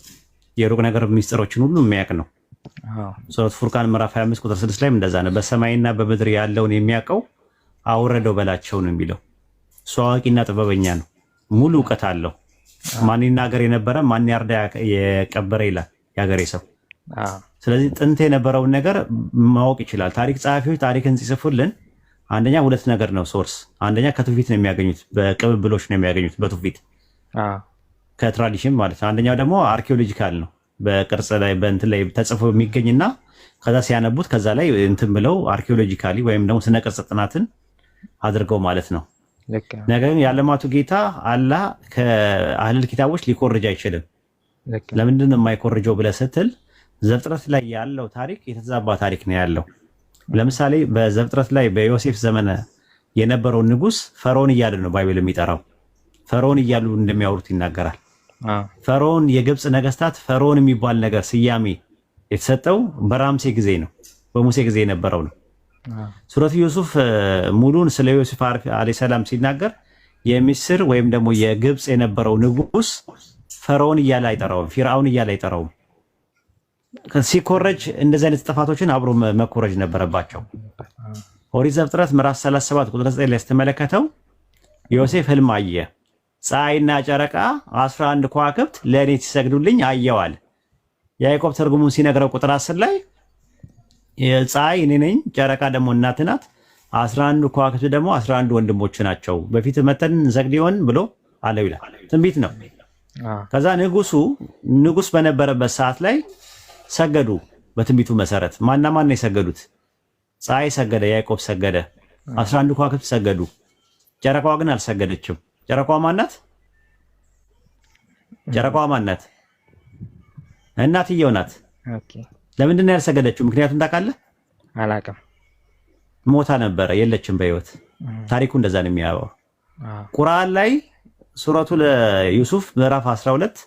A: የሩቅ ነገር ሚስጥሮችን ሁሉ የሚያውቅ ነው። ሱረት ፉርቃን ምዕራፍ 25 ቁጥር 6 ላይ እንደዛ ነው። በሰማይና በምድር ያለውን የሚያውቀው አውረደው በላቸው ነው የሚለው። እሱ አዋቂና ጥበበኛ ነው፣ ሙሉ እውቀት አለው። ማን ይናገር የነበረ ማን ያርዳ የቀበረ ይላል የሀገሬ ሰው። ስለዚህ ጥንት የነበረውን ነገር ማወቅ ይችላል። ታሪክ ጸሐፊዎች ታሪክን ሲጽፉልን አንደኛ ሁለት ነገር ነው ሶርስ። አንደኛ ከትውፊት ነው የሚያገኙት፣ በቅብብሎች ነው የሚያገኙት፣ በትውፊት ከትራዲሽን ማለት ነው። አንደኛው ደግሞ አርኪኦሎጂካል ነው፣ በቅርጽ ላይ በእንትን ላይ ተጽፎ የሚገኝና ከዛ ሲያነቡት ከዛ ላይ እንትን ብለው አርኪኦሎጂካሊ ወይም ደግሞ ስነ ቅርጽ ጥናትን አድርገው ማለት ነው። ነገር ግን የዓለማቱ ጌታ አላህ ከአህለል ኪታቦች ሊኮርጅ አይችልም። ለምንድን ነው የማይኮርጀው ብለህ ስትል ዘፍጥረት ላይ ያለው ታሪክ የተዛባ ታሪክ ነው ያለው። ለምሳሌ በዘፍጥረት ላይ በዮሴፍ ዘመነ የነበረው ንጉስ ፈርዖን እያለ ነው ባይብል የሚጠራው። ፈርዖን እያሉ እንደሚያወሩት ይናገራል። ፈርዖን የግብፅ ነገስታት ፈርዖን የሚባል ነገር ስያሜ የተሰጠው በራምሴ ጊዜ ነው፣ በሙሴ ጊዜ የነበረው ነው። ሱረት ዩሱፍ ሙሉን ስለ ዮሴፍ አለይሂ ሰላም ሲናገር የሚስር ወይም ደግሞ የግብፅ የነበረው ንጉስ ፈርዖን እያለ አይጠራውም፣ ፊርዓውን እያለ አይጠራውም። ሲኮረጅ እንደዚህ አይነት ጥፋቶችን አብሮ መኮረጅ ነበረባቸው። ኦሪት ዘፍጥረት ምዕራፍ 37 ቁጥር 9 ላይ ስትመለከተው ዮሴፍ ህልም አየ፣ ፀሐይና ጨረቃ 11 ከዋክብት ለእኔ ሲሰግዱልኝ አየዋል። ያዕቆብ ትርጉሙን ሲነግረው ቁጥር 10 ላይ ፀሐይ እኔ ነኝ፣ ጨረቃ ደግሞ እናት ናት፣ 11 ከዋክብት ደግሞ 11 ወንድሞች ናቸው፣ በፊት መተን እንሰግድ ይሆን ብሎ አለው ይላል። ትንቢት ነው። ከዛ ንጉስ በነበረበት ሰዓት ላይ ሰገዱ። በትንቢቱ መሰረት ማና ማን የሰገዱት? ፀሐይ ሰገደ፣ ያዕቆብ ሰገደ፣ 11 ከዋክብት ሰገዱ። ጨረቃዋ ግን አልሰገደችም። ጨረቃዋ ማናት? ጨረቃዋ ማናት? እናትየው ናት። ለምንድን ነው ያልሰገደችው? ምክንያቱም ታውቃለህ?
I: አላውቅም።
A: ሞታ ነበረ፣ የለችም በህይወት። ታሪኩ እንደዛ ነው የሚያወራው። ቁርአን ላይ ሱረቱ ለዩሱፍ ምዕራፍ 12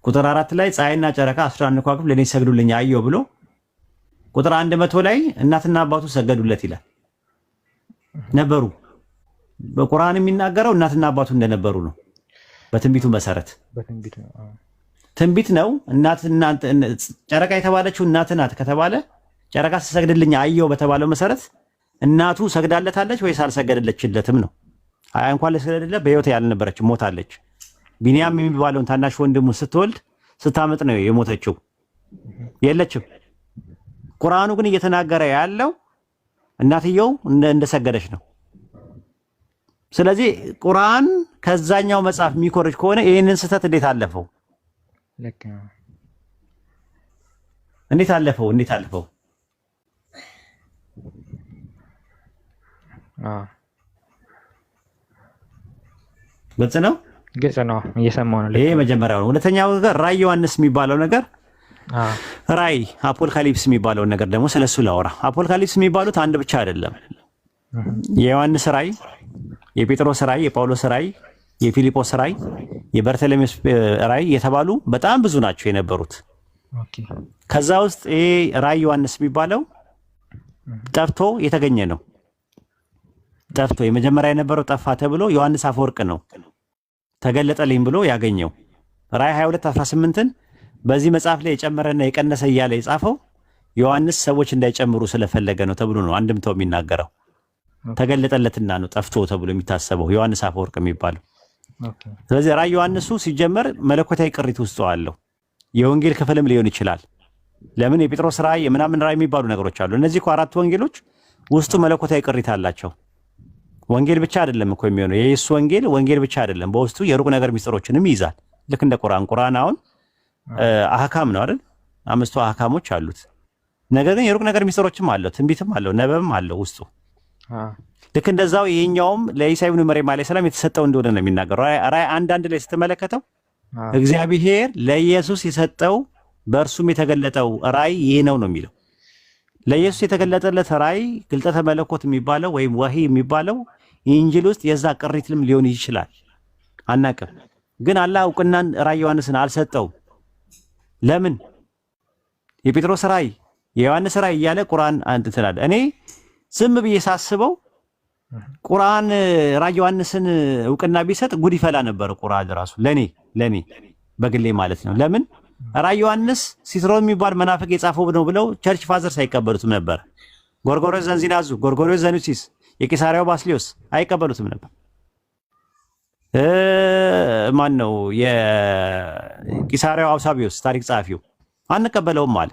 A: ቁጥር 4 ላይ ፀሐይና ጨረቃ 11 ከዋክብት ለኔ ሰግዱልኝ አየው ብሎ ቁጥር 100 ላይ እናትና አባቱ ሰገዱለት ይላል። ነበሩ። በቁርአን የሚናገረው እናትና አባቱ እንደነበሩ ነው በትንቢቱ መሰረት። ትንቢት ነው። ጨረቃ የተባለችው እናት ናት ከተባለ ጨረቃ ስትሰግድልኝ አየው በተባለው መሰረት እናቱ ሰግዳለታለች ወይስ አልሰገደለችለትም ነው? እንኳን ለሰገደለት በህይወት ያልነበረች ሞታለች። ቢንያም የሚባለውን ታናሽ ወንድሙን ስትወልድ ስታመጥ ነው የሞተችው፣ የለችም። ቁርአኑ ግን እየተናገረ ያለው እናትየው እንደሰገደች ነው። ስለዚህ ቁርአን ከዛኛው መጽሐፍ የሚኮርጅ ከሆነ ይህንን ስህተት እንዴት አለፈው? እንዴት አለፈው? ግልጽ ነው። እየሰማሁ ነው። ይሄ መጀመሪያው ነው። ሁለተኛው ነገር ራዕይ ዮሐንስ የሚባለው ነገር ራዕይ አፖካሊፕስ የሚባለው ነገር ደግሞ ስለሱ ላወራ። አፖካሊፕስ የሚባሉት አንድ ብቻ አይደለም። የዮሐንስ ራዕይ፣ የጴጥሮስ ራዕይ፣ የጳውሎስ ራዕይ፣ የፊልጶስ ራዕይ፣ የበርተሎሜዎስ ራዕይ የተባሉ በጣም ብዙ ናቸው የነበሩት። ከዛ ውስጥ ይሄ ራዕይ ዮሐንስ የሚባለው ጠፍቶ የተገኘ ነው። ጠፍቶ የመጀመሪያ የነበረው ጠፋ ተብሎ ዮሐንስ አፈወርቅ ነው ተገለጠልኝ ብሎ ያገኘው። ራዕይ 22:18ን በዚህ መጽሐፍ ላይ የጨመረና የቀነሰ እያለ የጻፈው ዮሐንስ ሰዎች እንዳይጨምሩ ስለፈለገ ነው ተብሎ ነው አንድምታው የሚናገረው። ተገለጠለትና ነው ጠፍቶ ተብሎ የሚታሰበው ዮሐንስ አፈወርቅ የሚባለው። ስለዚህ ራዕይ ዮሐንሱ ሲጀመር መለኮታዊ ቅሪት ውስጥ አለው። የወንጌል ክፍልም ሊሆን ይችላል። ለምን የጴጥሮስ ራዕይ የምናምን ራዕይ የሚባሉ ነገሮች አሉ። እነዚህ አራቱ ወንጌሎች ውስጡ መለኮታዊ ቅሪት አላቸው። ወንጌል ብቻ አይደለም እኮ የሚሆነው የኢየሱስ ወንጌል ብቻ አይደለም፣ በውስጡ የሩቅ ነገር ሚስጥሮችንም ይይዛል። ልክ እንደ ቁርአን አሁን አህካም ነው አይደል? 5 አህካሞች አሉት። ነገር ግን የሩቅ ነገር ሚስጥሮችም አለው፣ ትንቢትም አለው፣ ነበብም አለው ውስጡ። ልክ እንደዛው ይሄኛውም ለኢሳ ኢብኑ መርየም አለይሂ ሰላም የተሰጠው እንደሆነ ነው የሚናገረው። ራዕይ 1:1 ላይ ስትመለከተው እግዚአብሔር ለኢየሱስ የሰጠው በእርሱም የተገለጠው ራዕይ ይሄ ነው የሚለው። ለኢየሱስ የተገለጠለት ራዕይ ግልጠተ መለኮት የሚባለው ወይም ወህይ የሚባለው ኢንጂል ውስጥ የዛ ቅሪትም ሊሆን ይችላል፣ አናውቅም። ግን አላህ እውቅናን ራዕይ ዮሐንስን አልሰጠውም። ለምን? የጴጥሮስ ራዕይ፣ የዮሐንስ ራዕይ እያለ ቁርአን አንተ ትላለህ። እኔ ዝም ብዬ ሳስበው ቁርአን ራዕይ ዮሐንስን እውቅና ቢሰጥ ጉድ ይፈላ ነበር ቁርአን ራሱ ለኔ በግሌ ማለት ነው። ለምን? ራዕይ ዮሐንስ ሲትሮን የሚባል መናፍቅ የጻፈው ነው ብለው ቸርች ፋዘርስ አይቀበሉትም ነበር። ጎርጎርዮስ ዘንዚናዙ፣ ጎርጎርዮስ ዘኑሲስ፣ የቂሳሪያው ባስሊዮስ አይቀበሉትም ነበር። ማን ነው የቂሳሪያው አውሳቢዮስ ታሪክ ጸሐፊው አንቀበለውም አለ።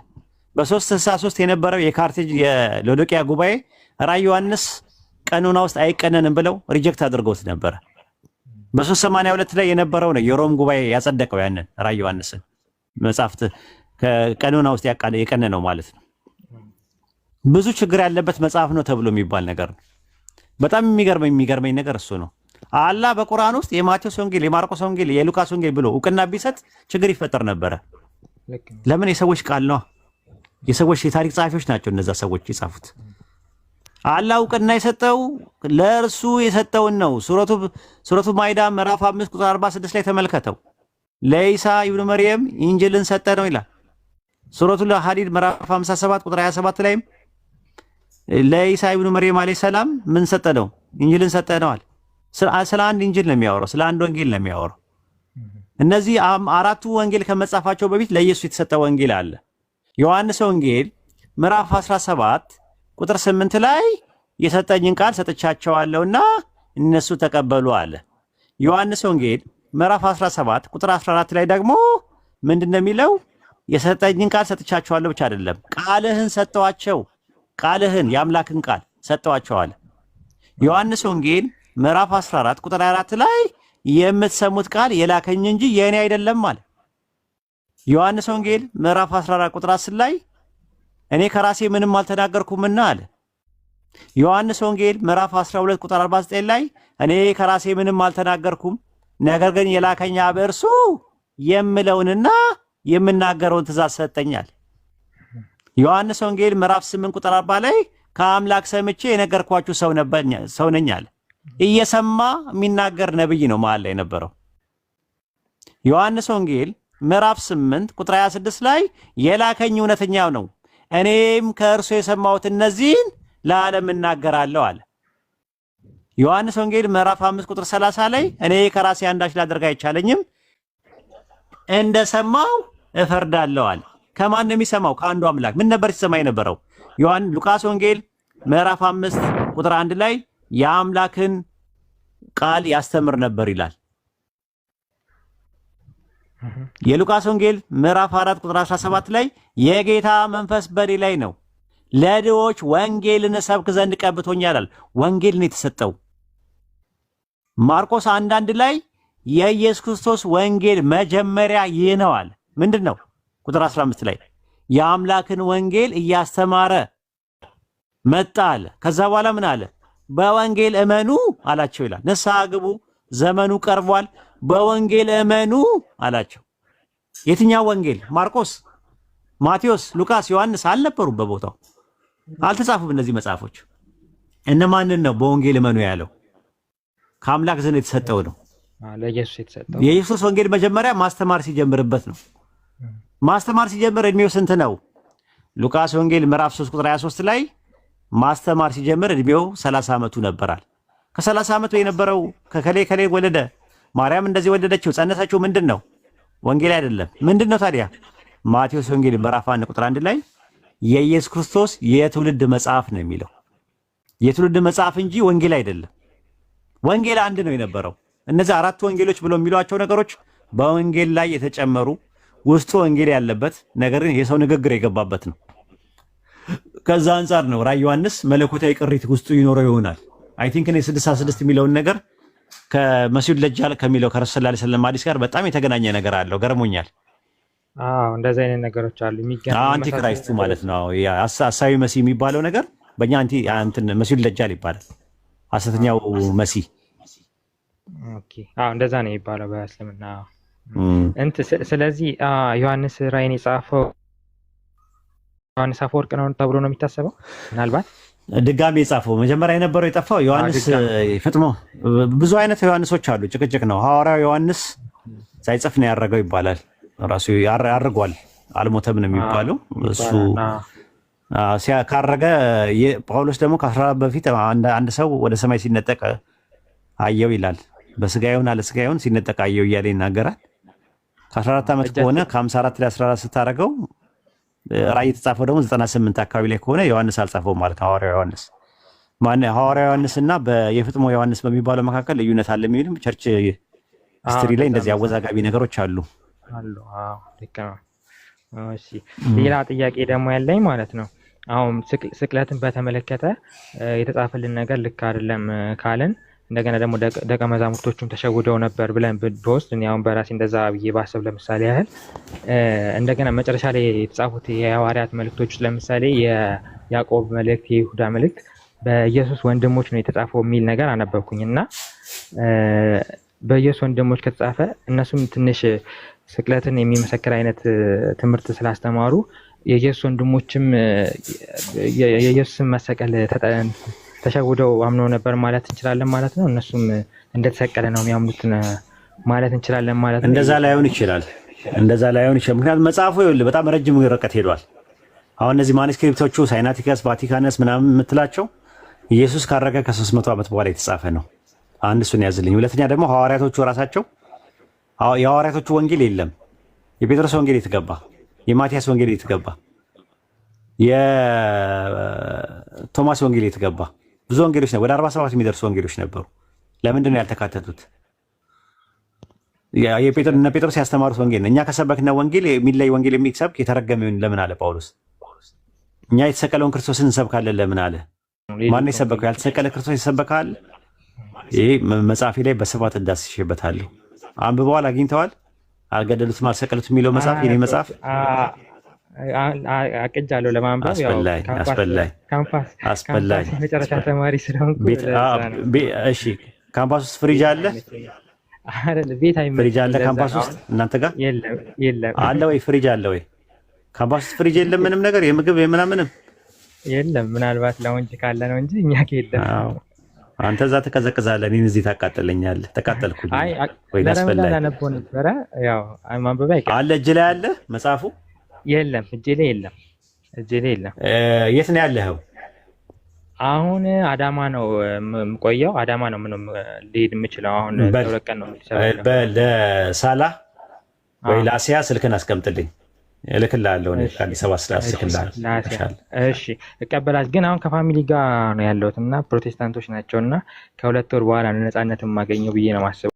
A: በ363 የነበረው የካርቴጅ የሎዶቅያ ጉባኤ ራዕይ ዮሐንስ ቀኑና ውስጥ አይቀነንም ብለው ሪጀክት አድርገውት ነበር። በ382 ላይ የነበረው ነው የሮም ጉባኤ ያጸደቀው ያንን ራዕይ ዮሐንስን መጽሐፍት ከቀኑና ውስጥ የቀነነው ማለት ነው። ብዙ ችግር ያለበት መጽሐፍ ነው ተብሎ የሚባል ነገር ነው። በጣም የሚገርመኝ ነገር እሱ ነው። አላህ በቁርአን ውስጥ የማቴዎስ ወንጌል፣ የማርቆስ ወንጌል፣ የሉቃስ ወንጌል ብሎ እውቅና ቢሰጥ ችግር ይፈጠር ነበረ። ለምን? የሰዎች ቃል ነው። የሰዎች የታሪክ ጸሐፊዎች ናቸው እነዛ ሰዎች የጻፉት። አላህ እውቅና የሰጠው ለእርሱ የሰጠውን ነው። ሱረቱ ማይዳ ምዕራፍ 5 ቁጥር 46 ላይ ተመልከተው። ለኢሳ ኢብኑ መርየም ኢንጂልን ሰጠ ነው ይላል። ሱረቱ ሐዲድ ምዕራፍ 57 ቁጥር 27 ላይም ለኢሳ ኢብኑ መርየም አለይሂ ሰላም ምን ሰጠ ነው? ኢንጂልን ሰጠ ነው አለ። ስለ አንድ ኢንጂል ነው የሚያወራው፣ ስለ አንድ ወንጌል ነው የሚያወራው። እነዚህ አራቱ ወንጌል ከመጻፋቸው በፊት ለኢየሱስ የተሰጠ ወንጌል አለ። ዮሐንስ ወንጌል ምዕራፍ 17 ቁጥር 8 ላይ የሰጠኝን ቃል ሰጥቻቸዋለሁና እነሱ ተቀበሉ አለ። ዮሐንስ ወንጌል ምዕራፍ 17 ቁጥር 14 ላይ ደግሞ ምንድነው የሚለው? የሰጠኝን ቃል ሰጥቻቸዋለሁ ብቻ አይደለም፣ ቃልህን ሰጠዋቸው፣ ቃልህን የአምላክን ቃል ሰጠዋቸው አለ። ዮሐንስ ወንጌል ምዕራፍ 14 ቁጥር 4 ላይ የምትሰሙት ቃል የላከኝ እንጂ የእኔ አይደለም አለ። ዮሐንስ ወንጌል ምዕራፍ 14 ቁጥር 10 ላይ እኔ ከራሴ ምንም አልተናገርኩምና አለ። ዮሐንስ ወንጌል ምዕራፍ 12 ቁጥር 49 ላይ እኔ ከራሴ ምንም አልተናገርኩም፣ ነገር ግን የላከኝ አብ እርሱ የምለውንና የምናገረውን ትእዛዝ ሰጠኛል። ዮሐንስ ወንጌል ምዕራፍ 8 ቁጥር 40 ላይ ከአምላክ ሰምቼ የነገርኳችሁ ሰው ነኝ አለ። እየሰማ የሚናገር ነብይ ነው መሃል ላይ የነበረው። ዮሐንስ ወንጌል ምዕራፍ 8 ቁጥር 26 ላይ የላከኝ እውነተኛው ነው፣ እኔም ከእርሱ የሰማሁት እነዚህን ለዓለም እናገራለሁ አለ። ዮሐንስ ወንጌል ምዕራፍ 5 ቁጥር 30 ላይ እኔ ከራሴ አንዳች ላደርግ አይቻለኝም፣ እንደሰማው እፈርዳለሁ አለ። ከማን ነው የሚሰማው? ከአንዱ አምላክ። ምን ነበር ሲሰማ የነበረው? ሉቃስ ወንጌል ምዕራፍ 5 ቁጥር 1 ላይ የአምላክን ቃል ያስተምር ነበር ይላል። የሉቃስ ወንጌል ምዕራፍ 4 ቁጥር 17 ላይ የጌታ መንፈስ በእኔ ላይ ነው፣ ለድሆች ወንጌልን እሰብክ ዘንድ ቀብቶኛል። ወንጌልን የተሰጠው ማርቆስ 1:1 ላይ የኢየሱስ ክርስቶስ ወንጌል መጀመሪያ ይህ ነው አለ። ምንድን ነው? ቁጥር 15 ላይ የአምላክን ወንጌል እያስተማረ መጣ አለ። ከዛ በኋላ ምን አለ? በወንጌል እመኑ አላቸው ይላል። ንስሐ ግቡ፣ ዘመኑ ቀርቧል፣ በወንጌል እመኑ አላቸው። የትኛው ወንጌል? ማርቆስ፣ ማቴዎስ፣ ሉቃስ፣ ዮሐንስ አልነበሩም በቦታው፣ አልተጻፉም እነዚህ መጽሐፎች። እነማንን ነው በወንጌል እመኑ ያለው? ከአምላክ ዘንድ የተሰጠው ነው።
I: ለኢየሱስ የተሰጠው
A: የኢየሱስ ወንጌል መጀመሪያ ማስተማር ሲጀምርበት ነው። ማስተማር ሲጀምር እድሜው ስንት ነው? ሉቃስ ወንጌል ምዕራፍ 3 ቁጥር 23 ላይ ማስተማር ሲጀምር እድሜው 30 ዓመቱ ነበራል። ከ30 ዓመቱ የነበረው ከከሌ ወለደ፣ ማርያም እንደዚህ ወለደችው፣ ጸነሰችው፣ ምንድን ነው? ወንጌል አይደለም። ምንድን ነው ታዲያ? ማቴዎስ ወንጌል ምዕራፍ 1 ቁጥር 1 ላይ የኢየሱስ ክርስቶስ የትውልድ መጽሐፍ ነው የሚለው። የትውልድ መጽሐፍ እንጂ ወንጌል አይደለም። ወንጌል አንድ ነው የነበረው። እነዚህ አራት ወንጌሎች ብሎ የሚሏቸው ነገሮች በወንጌል ላይ የተጨመሩ ውስጡ ወንጌል ያለበት ነገር ግን የሰው ንግግር የገባበት ነው። ከዛ አንጻር ነው ራዕየ ዮሐንስ መለኮታዊ ቅሪት ውስጡ ይኖረው ይሆናል። አይ ቲንክ እኔ 66 የሚለውን ነገር ከመሲሁ ደጃል ከሚለው ከረሱል ሰለላሁ ዐለይሂ ወሰለም ሐዲስ ጋር በጣም የተገናኘ ነገር አለው። ገርሞኛል።
I: እንደዚህ አይነት ነገሮች አሉ።
A: አንቲ ክራይስቱ ማለት ነው። አሳዊ መሲህ የሚባለው ነገር በእኛ መሲሁ ደጃል ይባላል። ሐሰተኛው መሲህ።
I: ኦኬ፣ እንደዛ ነው የሚባለው በእስልምና። ስለዚህ ዮሐንስ ራእይን የጻፈው ዮሐንስ አፈወርቅ ነው ተብሎ ነው የሚታሰበው። ምናልባት
A: ድጋሚ የጻፈው መጀመሪያ የነበረው የጠፋው ዮሐንስ ፍጥሞ። ብዙ አይነት ዮሐንሶች አሉ፣ ጭቅጭቅ ነው። ሐዋርያው ዮሐንስ ሳይጽፍ ነው ያረገው ይባላል። ራሱ ያርጓል፣ አልሞተም ነው የሚባለው። እሱ ካረገ ጳውሎስ ደግሞ ከ14 በፊት አንድ ሰው ወደ ሰማይ ሲነጠቅ አየው ይላል። በስጋ ይሁን አለ ስጋ ይሁን ሲነጠቅ አየው እያለ ይናገራል። ከ14 ዓመት ከሆነ ከ54 ላይ 14 ስታረገው ራእይ የተጻፈው ደግሞ 98 አካባቢ ላይ ከሆነ ዮሐንስ አልጻፈውም ማለት ነው። ሐዋርያው ዮሐንስ ሐዋርያው ዮሐንስና የፍጥሞ ዮሐንስ በሚባለው መካከል ልዩነት አለ የሚልም ቸርች ሂስትሪ ላይ እንደዚህ አወዛጋቢ ነገሮች አሉ።
I: ልክ ነው። እሺ፣ ሌላ ጥያቄ ደግሞ ያለኝ ማለት ነው አሁን ስቅለትን በተመለከተ የተጻፈልን ነገር ልክ አይደለም ካልን እንደገና ደግሞ ደቀ መዛሙርቶቹም ተሸውደው ነበር ብለን ብንወስድ እኔ አሁን በራሴ እንደዛ ብዬ ባሰብ ለምሳሌ ያህል እንደገና መጨረሻ ላይ የተጻፉት የሐዋርያት መልእክቶች ውስጥ ለምሳሌ የያዕቆብ መልእክት፣ የይሁዳ መልእክት በኢየሱስ ወንድሞች ነው የተጻፈው የሚል ነገር አነበብኩኝ እና በኢየሱስ ወንድሞች ከተጻፈ እነሱም ትንሽ ስቅለትን የሚመሰክር አይነት ትምህርት ስላስተማሩ የኢየሱስ ወንድሞችም የኢየሱስን መሰቀል ተሸውደው አምነው ነበር ማለት እንችላለን ማለት ነው። እነሱም እንደተሰቀለ ነው የሚያምኑት ማለት እንችላለን ማለት ነው።
A: እንደዛ ላይሆን ይችላል። ምክንያቱም መጽሐፉ ይኸውልህ በጣም ረጅም ርቀት ሄዷል። አሁን እነዚህ ማኑስክሪፕቶቹ ሳይናቲከስ፣ ቫቲካነስ ምናምን የምትላቸው ኢየሱስ ካረገ ከ300 ዓመት በኋላ የተጻፈ ነው። አንድ እሱን ያዝልኝ። ሁለተኛ ደግሞ ሐዋርያቶቹ ራሳቸው የሐዋርያቶቹ ወንጌል የለም። የጴጥሮስ ወንጌል የተገባ፣ የማቲያስ ወንጌል የተገባ፣ የቶማስ ወንጌል የተገባ ብዙ ወንጌሎች ነው። ወደ 47 የሚደርሱ ወንጌሎች ነበሩ። ለምንድን ነው ያልተካተቱት? ጴጥሮስ ያስተማሩት ወንጌል ነው። እኛ ከሰበክነ ወንጌል የሚለይ ወንጌል የሚሰብክ የተረገመ ይሁን ለምን አለ ጳውሎስ? እኛ የተሰቀለውን ክርስቶስን እንሰብካለን ለምን አለ? ማነው የሰበከው? ያልተሰቀለ ክርስቶስ ይሰበካል። ይሄ መጽሐፌ ላይ በስፋት እንዳስሽበታለሁ። አንብበዋል? አግኝተዋል? አልገደሉትም አልሰቀሉትም የሚለው መጽሐፍ የኔ መጽሐፍ
I: አቅጃለሁ ለማንበብ።
A: አስፈላጊ
I: መጨረሻ ተማሪ ስለሆንኩ
A: እሺ። ካምፓስ ውስጥ ፍሪጅ አለ? ፍሪጅ አለ ካምፓስ ውስጥ እናንተ ጋር
I: የለም
A: አለ ወይ? ፍሪጅ አለ ወይ? ካምፓስ ውስጥ ፍሪጅ የለም? ምንም ነገር የምግብ የምናምንም
I: የለም። ምናልባት ላውንጅ ካለ ነው እንጂ እኛ የለም።
A: አንተ እዛ ትቀዘቅዛለህ፣ እኔን እዚህ ታቃጥለኛለህ። ተቃጠልኩኝ ወይ?
I: አስፈላጊ ነበረ። ያው ማንበብ አይቀርም።
A: አለ እጅ ላይ አለ መጽሐፉ?
I: የለም እጄ ላይ የለም።
A: የት ነው ያለኸው?
I: አሁን አዳማ ነው የምቆየው። አዳማ ነው ምንም ልሄድ የምችለው። አሁን ለሁለት ቀን ነው
A: ለሳላ ወይ ለአሲያ ስልክን አስቀምጥልኝ እልክልሃለሁ። አዲስ አበባ ስልክልሃለሁ።
I: እሺ እቀበላት። ግን አሁን ከፋሚሊ ጋር ነው ያለሁት እና ፕሮቴስታንቶች ናቸው እና ከ2 ወር በኋላ ነፃነት የማገኘው ብዬ ነው ማስበው።